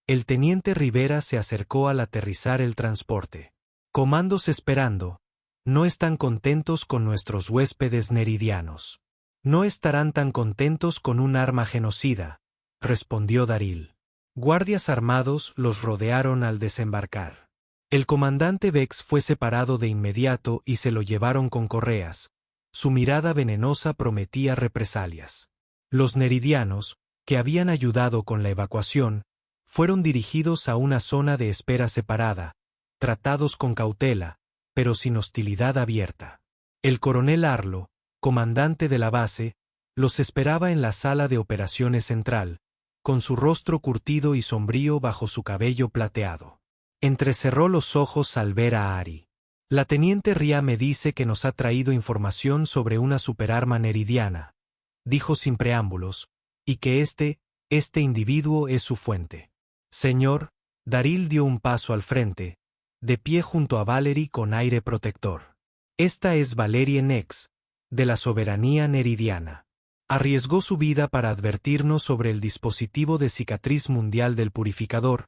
[SPEAKER 1] el teniente Rivera se acercó al aterrizar el transporte. Comandos esperando, no están contentos con nuestros huéspedes neridianos. No estarán tan contentos con un arma genocida, respondió Daril. Guardias armados los rodearon al desembarcar. El comandante Vex fue separado de inmediato y se lo llevaron con correas. Su mirada venenosa prometía represalias. Los neridianos, que habían ayudado con la evacuación, fueron dirigidos a una zona de espera separada, tratados con cautela, pero sin hostilidad abierta. El coronel Arlo, comandante de la base, los esperaba en la sala de operaciones central, con su rostro curtido y sombrío bajo su cabello plateado. Entrecerró los ojos al ver a Ari. La teniente Ria me dice que nos ha traído información sobre una superarma neridiana, dijo sin preámbulos, y que este individuo es su fuente. Señor, Daril dio un paso al frente, de pie junto a Valerie con aire protector. Esta es Valerie Nex, de la soberanía neridiana. Arriesgó su vida para advertirnos sobre el dispositivo de cicatriz mundial del purificador,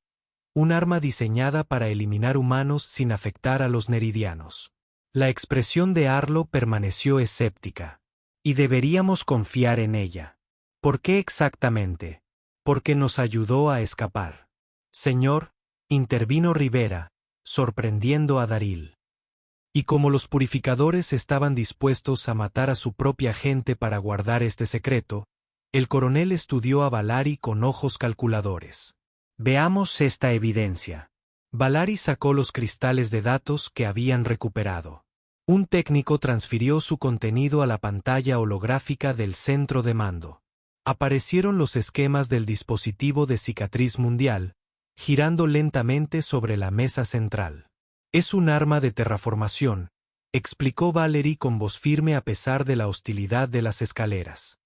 [SPEAKER 1] un arma diseñada para eliminar humanos sin afectar a los neridianos. La expresión de Arlo permaneció escéptica. Y deberíamos confiar en ella. ¿Por qué exactamente? Porque nos ayudó a escapar. Señor, intervino Rivera, sorprendiendo a Daril. Y como los purificadores estaban dispuestos a matar a su propia gente para guardar este secreto, el coronel estudió a Valari con ojos calculadores. Veamos esta evidencia. Valari sacó los cristales de datos que habían recuperado. Un técnico transfirió su contenido a la pantalla holográfica del centro de mando. Aparecieron los esquemas del dispositivo de cicatriz mundial, girando lentamente sobre la mesa central. Es un arma de terraformación, explicó Valerie con voz firme a pesar de la hostilidad de las escaleras.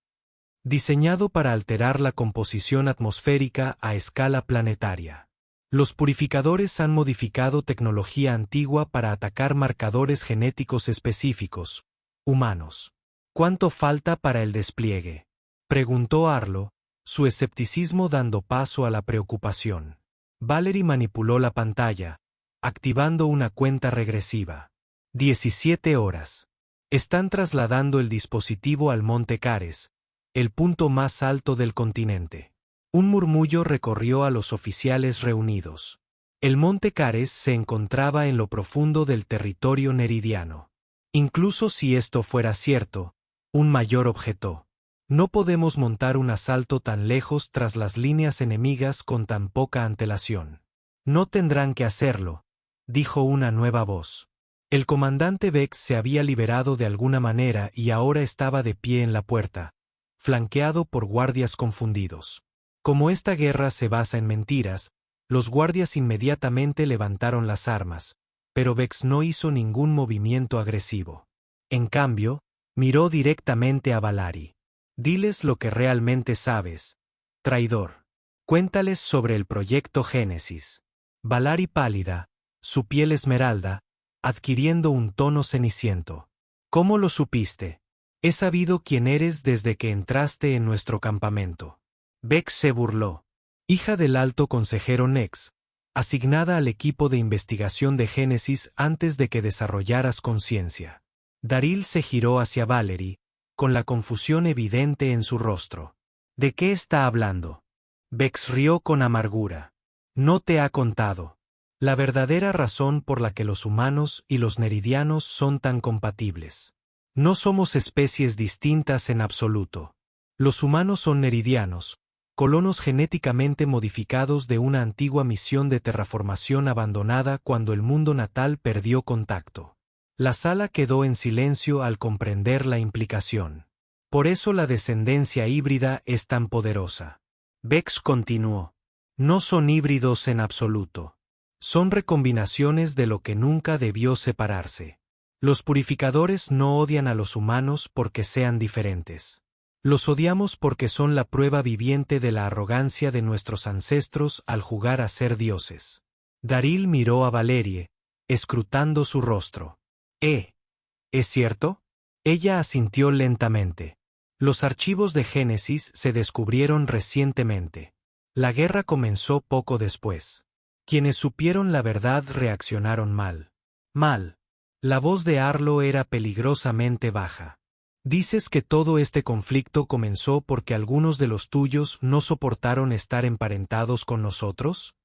[SPEAKER 1] Diseñado para alterar la composición atmosférica a escala planetaria. Los purificadores han modificado tecnología antigua para atacar marcadores genéticos específicos, humanos. ¿Cuánto falta para el despliegue?, preguntó Arlo, su escepticismo dando paso a la preocupación. Valerie manipuló la pantalla, activando una cuenta regresiva. 17 horas. Están trasladando el dispositivo al Monte Cares, el punto más alto del continente. Un murmullo recorrió a los oficiales reunidos. El Monte Cares se encontraba en lo profundo del territorio neridiano. Incluso si esto fuera cierto, un mayor objetó. No podemos montar un asalto tan lejos tras las líneas enemigas con tan poca antelación. No tendrán que hacerlo, dijo una nueva voz. El comandante Vex se había liberado de alguna manera y ahora estaba de pie en la puerta, flanqueado por guardias confundidos. Como esta guerra se basa en mentiras, los guardias inmediatamente levantaron las armas, pero Vex no hizo ningún movimiento agresivo. En cambio, miró directamente a Valari. Diles lo que realmente sabes, traidor. Cuéntales sobre el proyecto Génesis. Valari pálida, su piel esmeralda, adquiriendo un tono ceniciento. ¿Cómo lo supiste? He sabido quién eres desde que entraste en nuestro campamento. Vex se burló. Hija del alto consejero Nex, asignada al equipo de investigación de Génesis antes de que desarrollaras conciencia. Daril se giró hacia Valerie, con la confusión evidente en su rostro. ¿De qué está hablando? Vex rió con amargura. No te ha contado. La verdadera razón por la que los humanos y los neridianos son tan compatibles. No somos especies distintas en absoluto. Los humanos son neridianos, colonos genéticamente modificados de una antigua misión de terraformación abandonada cuando el mundo natal perdió contacto. La sala quedó en silencio al comprender la implicación. Por eso la descendencia híbrida es tan poderosa. Vex continuó. No son híbridos en absoluto. Son recombinaciones de lo que nunca debió separarse. Los purificadores no odian a los humanos porque sean diferentes. Los odiamos porque son la prueba viviente de la arrogancia de nuestros ancestros al jugar a ser dioses. Daril miró a Valerie, escrutando su rostro. ¿Es cierto? Ella asintió lentamente. Los archivos de Génesis se descubrieron recientemente. La guerra comenzó poco después. Quienes supieron la verdad reaccionaron mal. Mal. La voz de Arlo era peligrosamente baja. ¿Dices que todo este conflicto comenzó porque algunos de los tuyos no soportaron estar emparentados con nosotros?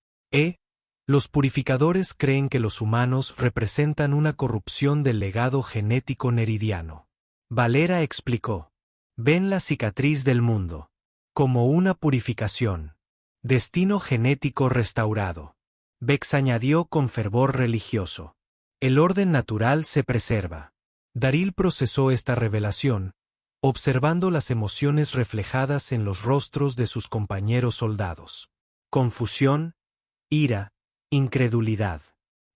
[SPEAKER 1] Los purificadores creen que los humanos representan una corrupción del legado genético neridiano. Valera explicó. Ven la cicatriz del mundo. Como una purificación. Destino genético restaurado. Vex añadió con fervor religioso. El orden natural se preserva. Daril procesó esta revelación, observando las emociones reflejadas en los rostros de sus compañeros soldados. Confusión, ira, incredulidad.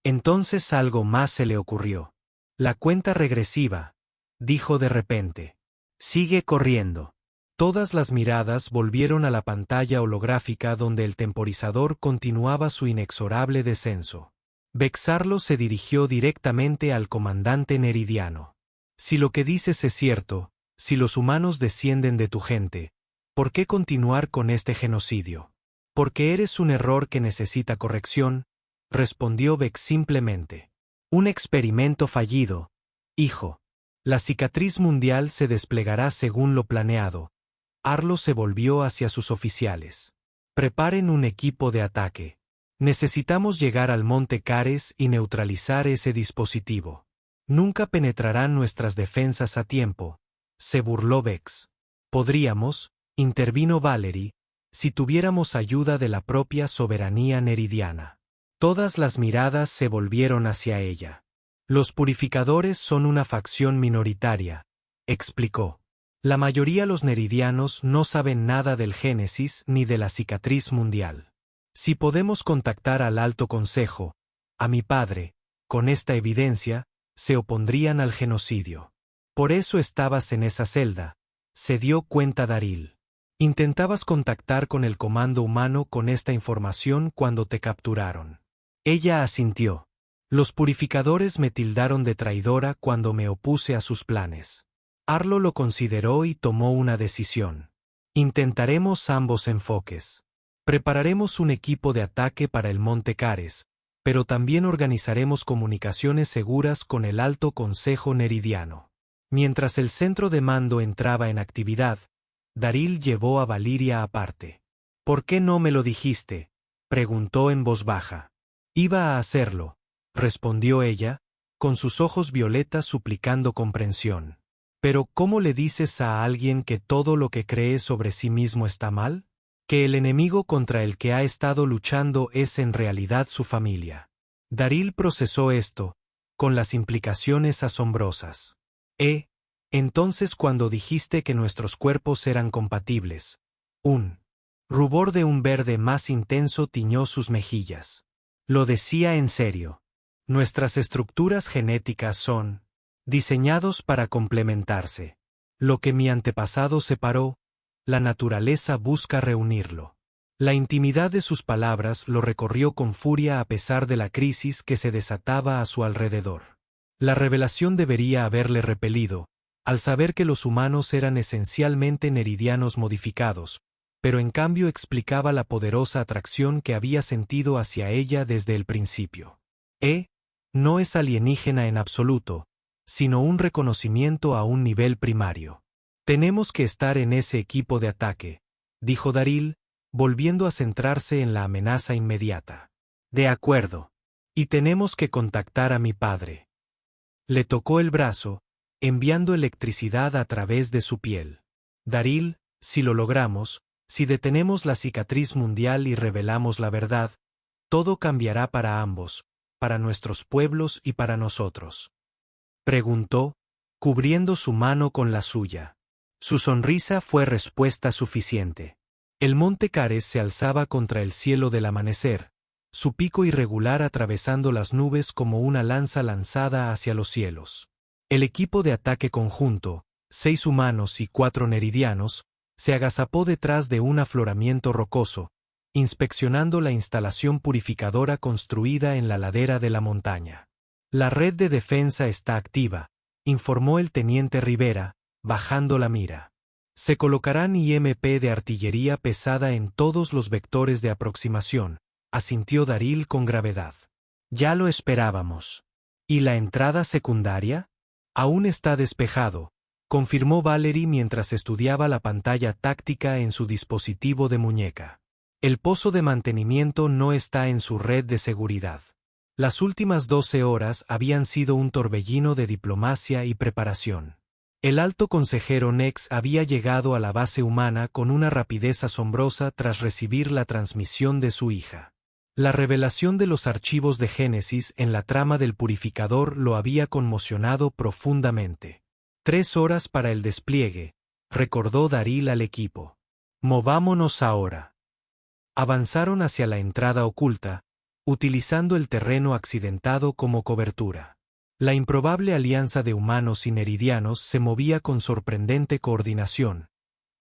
[SPEAKER 1] Entonces algo más se le ocurrió. La cuenta regresiva, dijo de repente. Sigue corriendo. Todas las miradas volvieron a la pantalla holográfica donde el temporizador continuaba su inexorable descenso. Vexarlo se dirigió directamente al comandante neridiano. Si lo que dices es cierto, si los humanos descienden de tu gente, ¿por qué continuar con este genocidio? Porque eres un error que necesita corrección, respondió Vex simplemente. Un experimento fallido, hijo. La cicatriz mundial se desplegará según lo planeado. Arlo se volvió hacia sus oficiales. Preparen un equipo de ataque. Necesitamos llegar al Monte Cares y neutralizar ese dispositivo. Nunca penetrarán nuestras defensas a tiempo, se burló Vex. Podríamos, intervino Valerie, si tuviéramos ayuda de la propia soberanía neridiana. Todas las miradas se volvieron hacia ella. Los purificadores son una facción minoritaria, explicó. La mayoría los neridianos no saben nada del Génesis ni de la cicatriz mundial. Si podemos contactar al Alto Consejo, a mi padre, con esta evidencia, se opondrían al genocidio. Por eso estabas en esa celda, se dio cuenta Daril. Intentabas contactar con el comando humano con esta información cuando te capturaron. Ella asintió. Los purificadores me tildaron de traidora cuando me opuse a sus planes. Arlo lo consideró y tomó una decisión. Intentaremos ambos enfoques. Prepararemos un equipo de ataque para el Monte Cares, pero también organizaremos comunicaciones seguras con el Alto Consejo Neridiano. Mientras el centro de mando entraba en actividad, Daril llevó a Valiria aparte. ¿Por qué no me lo dijiste?, preguntó en voz baja. Iba a hacerlo, respondió ella, con sus ojos violetas suplicando comprensión. Pero ¿cómo le dices a alguien que todo lo que cree sobre sí mismo está mal? Que el enemigo contra el que ha estado luchando es en realidad su familia. Daril procesó esto, con las implicaciones asombrosas. Entonces cuando dijiste que nuestros cuerpos eran compatibles, un rubor de un verde más intenso tiñó sus mejillas. Lo decía en serio. Nuestras estructuras genéticas son diseñados para complementarse. Lo que mi antepasado separó, la naturaleza busca reunirlo. La intimidad de sus palabras lo recorrió con furia a pesar de la crisis que se desataba a su alrededor. La revelación debería haberle repelido, al saber que los humanos eran esencialmente neridianos modificados, pero en cambio explicaba la poderosa atracción que había sentido hacia ella desde el principio. No es alienígena en absoluto, sino un reconocimiento a un nivel primario. Tenemos que estar en ese equipo de ataque, dijo Daril, volviendo a centrarse en la amenaza inmediata. De acuerdo. Y tenemos que contactar a mi padre. Le tocó el brazo, enviando electricidad a través de su piel. Daril, si lo logramos, si detenemos la cicatriz mundial y revelamos la verdad, todo cambiará para ambos, para nuestros pueblos y para nosotros. Preguntó, cubriendo su mano con la suya. Su sonrisa fue respuesta suficiente. El monte Cares se alzaba contra el cielo del amanecer, su pico irregular atravesando las nubes como una lanza lanzada hacia los cielos. El equipo de ataque conjunto, 6 humanos y 4 neridianos, se agazapó detrás de un afloramiento rocoso, inspeccionando la instalación purificadora construida en la ladera de la montaña. La red de defensa está activa, informó el teniente Rivera, bajando la mira. Se colocarán IMP de artillería pesada en todos los vectores de aproximación, asintió Daril con gravedad. Ya lo esperábamos. ¿Y la entrada secundaria? Aún está despejado, confirmó Valerie mientras estudiaba la pantalla táctica en su dispositivo de muñeca. El pozo de mantenimiento no está en su red de seguridad. Las últimas 12 horas habían sido un torbellino de diplomacia y preparación. El alto consejero Nex había llegado a la base humana con una rapidez asombrosa tras recibir la transmisión de su hija. La revelación de los archivos de Génesis en la trama del purificador lo había conmocionado profundamente. 3 horas para el despliegue, recordó Daril al equipo. Movámonos ahora. Avanzaron hacia la entrada oculta, utilizando el terreno accidentado como cobertura. La improbable alianza de humanos y neridianos se movía con sorprendente coordinación,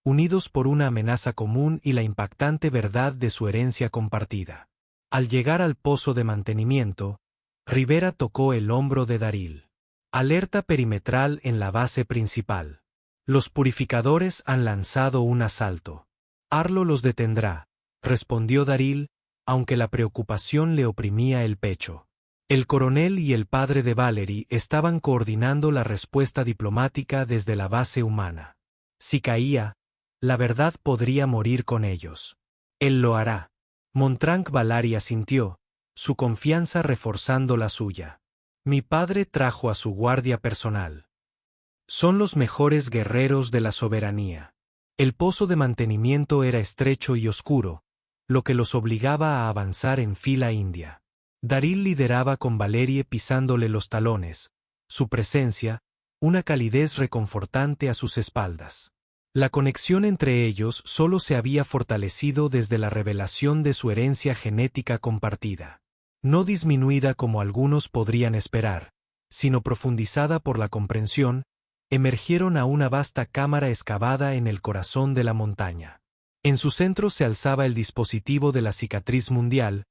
[SPEAKER 1] unidos por una amenaza común y la impactante verdad de su herencia compartida. Al llegar al pozo de mantenimiento, Rivera tocó el hombro de Daril. Alerta perimetral en la base principal. Los purificadores han lanzado un asalto. Arlo los detendrá, respondió Daril, aunque la preocupación le oprimía el pecho. El coronel y el padre de Valerie estaban coordinando la respuesta diplomática desde la base humana. Si caía, la verdad podría morir con ellos. Él lo hará. Montranc Valari asintió, su confianza reforzando la suya. Mi padre trajo a su guardia personal. Son los mejores guerreros de la soberanía. El pozo de mantenimiento era estrecho y oscuro, lo que los obligaba a avanzar en fila india. Daril lideraba con Valerie pisándole los talones, su presencia, una calidez reconfortante a sus espaldas. La conexión entre ellos solo se había fortalecido desde la revelación de su herencia genética compartida. No disminuida como algunos podrían esperar, sino profundizada por la comprensión, emergieron a una vasta cámara excavada en el corazón de la montaña. En su centro se alzaba el dispositivo de la cicatriz mundial,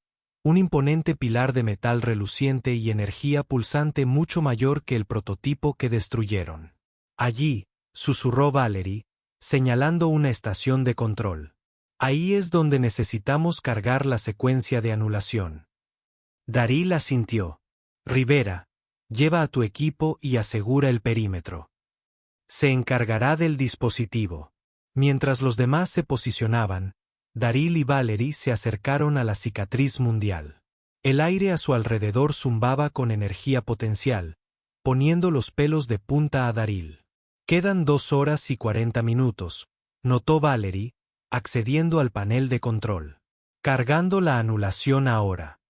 [SPEAKER 1] un imponente pilar de metal reluciente y energía pulsante mucho mayor que el prototipo que destruyeron. Allí, susurró Valerie, señalando una estación de control. Ahí es donde necesitamos cargar la secuencia de anulación. Daril asintió. Rivera, lleva a tu equipo y asegura el perímetro. Se encargará del dispositivo. Mientras los demás se posicionaban, Daril y Valerie se acercaron a la cicatriz mundial. El aire a su alrededor zumbaba con energía potencial, poniendo los pelos de punta a Daril. Quedan 2 horas y 40 minutos, notó Valerie, accediendo al panel de control. Cargando la anulación ahora.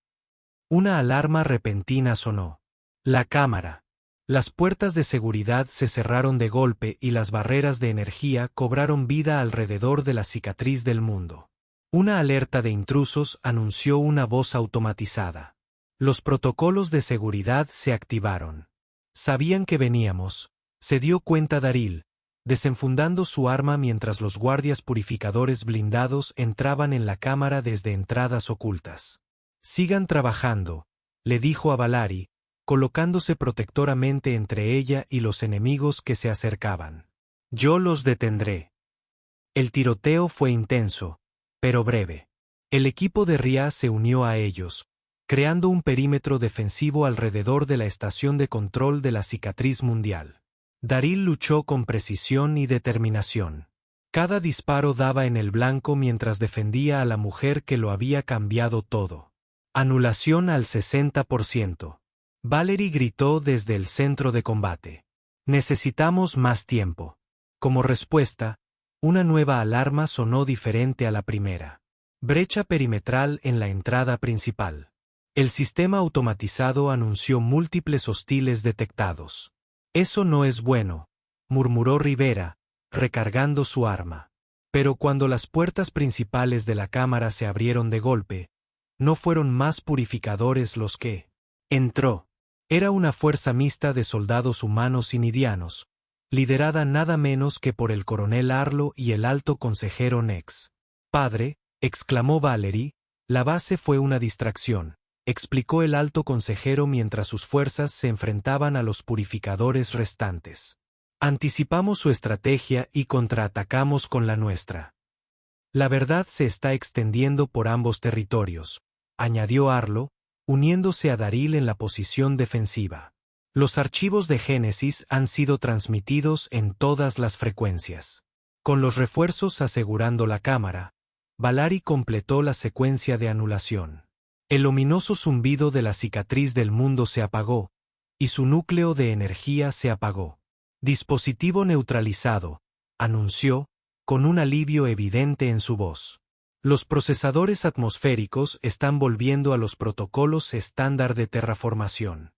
[SPEAKER 1] Una alarma repentina sonó. La cámara. Las puertas de seguridad se cerraron de golpe y las barreras de energía cobraron vida alrededor de la cicatriz del mundo. Una alerta de intrusos anunció una voz automatizada. Los protocolos de seguridad se activaron. Sabían que veníamos, se dio cuenta Daril, desenfundando su arma mientras los guardias purificadores blindados entraban en la cámara desde entradas ocultas. Sigan trabajando, le dijo a Valari, colocándose protectoramente entre ella y los enemigos que se acercaban. Yo los detendré. El tiroteo fue intenso, pero breve. El equipo de Ria se unió a ellos, creando un perímetro defensivo alrededor de la estación de control de la cicatriz mundial. Daril luchó con precisión y determinación. Cada disparo daba en el blanco mientras defendía a la mujer que lo había cambiado todo. Anulación al 60%. Valerie gritó desde el centro de combate. Necesitamos más tiempo. Como respuesta, una nueva alarma sonó diferente a la primera. Brecha perimetral en la entrada principal. El sistema automatizado anunció múltiples hostiles detectados. Eso no es bueno, murmuró Rivera, recargando su arma. Pero cuando las puertas principales de la cámara se abrieron de golpe, no fueron más purificadores los que entró. Era una fuerza mixta de soldados humanos y nidianos, liderada nada menos que por el coronel Arlo y el alto consejero Nex. Padre, exclamó Valerie, la base fue una distracción, explicó el alto consejero mientras sus fuerzas se enfrentaban a los purificadores restantes. Anticipamos su estrategia y contraatacamos con la nuestra. La verdad se está extendiendo por ambos territorios, añadió Arlo, uniéndose a Daril en la posición defensiva. Los archivos de Génesis han sido transmitidos en todas las frecuencias. Con los refuerzos asegurando la cámara, Valerie completó la secuencia de anulación. El ominoso zumbido de la cicatriz del mundo se apagó, y su núcleo de energía se apagó. Dispositivo neutralizado, anunció, con un alivio evidente en su voz. Los procesadores atmosféricos están volviendo a los protocolos estándar de terraformación.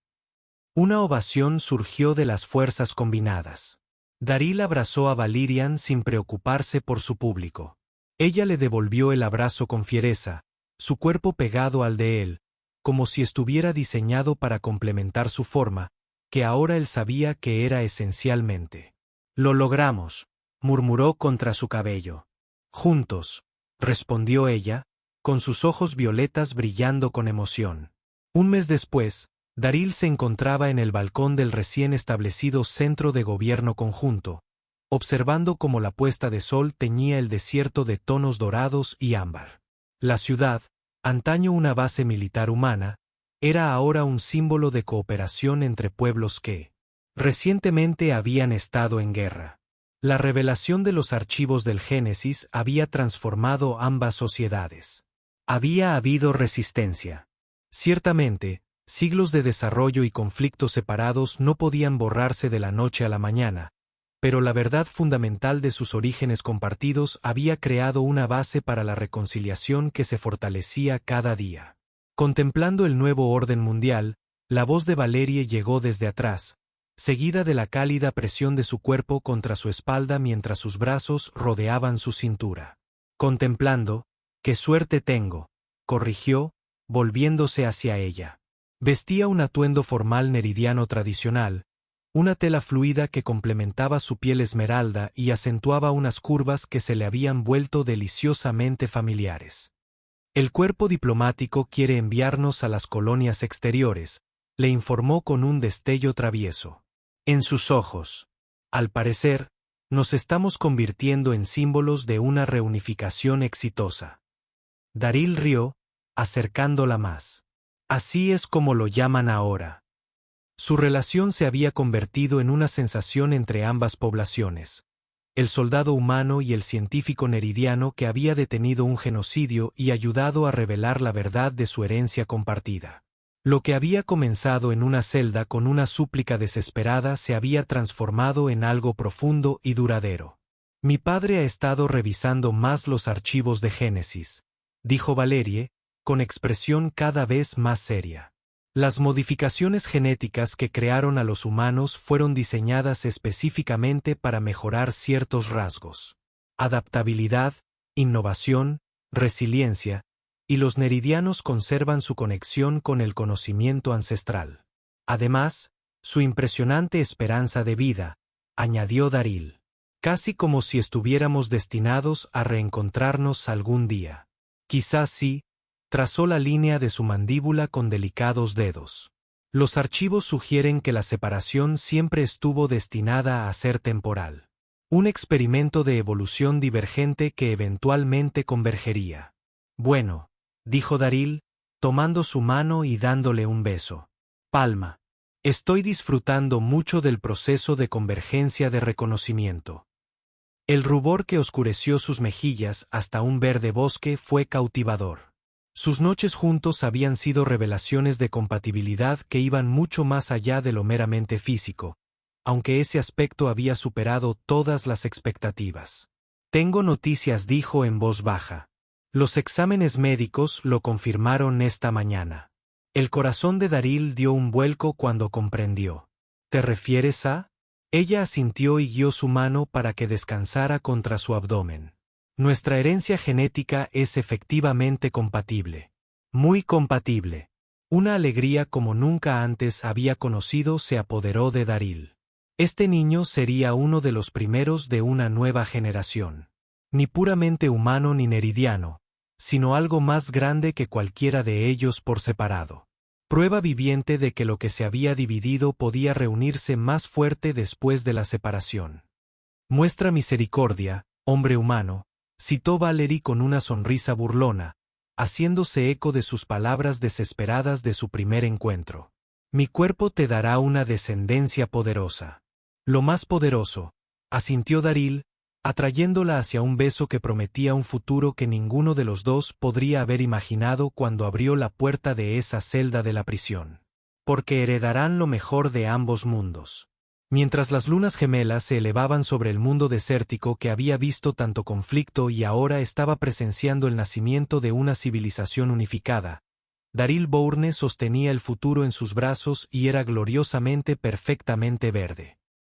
[SPEAKER 1] Una ovación surgió de las fuerzas combinadas. Daril abrazó a Valerian sin preocuparse por su público. Ella le devolvió el abrazo con fiereza, su cuerpo pegado al de él, como si estuviera diseñado para complementar su forma, que ahora él sabía que era esencialmente. Lo logramos, murmuró contra su cabello. Juntos, respondió ella, con sus ojos violetas brillando con emoción. Un mes después, Daril se encontraba en el balcón del recién establecido Centro de Gobierno Conjunto, observando cómo la puesta de sol teñía el desierto de tonos dorados y ámbar. La ciudad, antaño una base militar humana, era ahora un símbolo de cooperación entre pueblos que recientemente habían estado en guerra. La revelación de los archivos del Génesis había transformado ambas sociedades. Había habido resistencia. Ciertamente, siglos de desarrollo y conflictos separados no podían borrarse de la noche a la mañana, pero la verdad fundamental de sus orígenes compartidos había creado una base para la reconciliación que se fortalecía cada día. Contemplando el nuevo orden mundial, la voz de Valerie llegó desde atrás, seguida de la cálida presión de su cuerpo contra su espalda mientras sus brazos rodeaban su cintura. Contemplando, «¡Qué suerte tengo!», corrigió, volviéndose hacia ella. Vestía un atuendo formal neridiano tradicional, una tela fluida que complementaba su piel esmeralda y acentuaba unas curvas que se le habían vuelto deliciosamente familiares. El cuerpo diplomático quiere enviarnos a las colonias exteriores, le informó con un destello travieso. En sus ojos. Al parecer, nos estamos convirtiendo en símbolos de una reunificación exitosa. Daril rió, acercándola más. Así es como lo llaman ahora. Su relación se había convertido en una sensación entre ambas poblaciones. El soldado humano y el científico neridiano que había detenido un genocidio y ayudado a revelar la verdad de su herencia compartida. Lo que había comenzado en una celda con una súplica desesperada se había transformado en algo profundo y duradero. Mi padre ha estado revisando más los archivos de Génesis, dijo Valerie, con expresión cada vez más seria. Las modificaciones genéticas que crearon a los humanos fueron diseñadas específicamente para mejorar ciertos rasgos. Adaptabilidad, innovación, resiliencia, y los neridianos conservan su conexión con el conocimiento ancestral. Además, su impresionante esperanza de vida, añadió Daril. Casi como si estuviéramos destinados a reencontrarnos algún día. Quizás sí, trazó la línea de su mandíbula con delicados dedos. Los archivos sugieren que la separación siempre estuvo destinada a ser temporal. Un experimento de evolución divergente que eventualmente convergería. Bueno, dijo Daril, tomando su mano y dándole un beso. Palma. Estoy disfrutando mucho del proceso de convergencia de reconocimiento. El rubor que oscureció sus mejillas hasta un verde bosque fue cautivador. Sus noches juntos habían sido revelaciones de compatibilidad que iban mucho más allá de lo meramente físico, aunque ese aspecto había superado todas las expectativas. Tengo noticias, dijo en voz baja. Los exámenes médicos lo confirmaron esta mañana. El corazón de Daryl dio un vuelco cuando comprendió. ¿Te refieres a? Ella asintió y guió su mano para que descansara contra su abdomen. Nuestra herencia genética es efectivamente compatible. Muy compatible. Una alegría como nunca antes había conocido se apoderó de Daryl. Este niño sería uno de los primeros de una nueva generación. Ni puramente humano ni neridiano, sino algo más grande que cualquiera de ellos por separado. Prueba viviente de que lo que se había dividido podía reunirse más fuerte después de la separación. Muestra misericordia, hombre humano, citó Valerie con una sonrisa burlona, haciéndose eco de sus palabras desesperadas de su primer encuentro. Mi cuerpo te dará una descendencia poderosa. Lo más poderoso, asintió Daryl, atrayéndola hacia un beso que prometía un futuro que ninguno de los dos podría haber imaginado cuando abrió la puerta de esa celda de la prisión. Porque heredarán lo mejor de ambos mundos. Mientras las lunas gemelas se elevaban sobre el mundo desértico que había visto tanto conflicto y ahora estaba presenciando el nacimiento de una civilización unificada, Daryl Bourne sostenía el futuro en sus brazos y era gloriosamente perfectamente verde.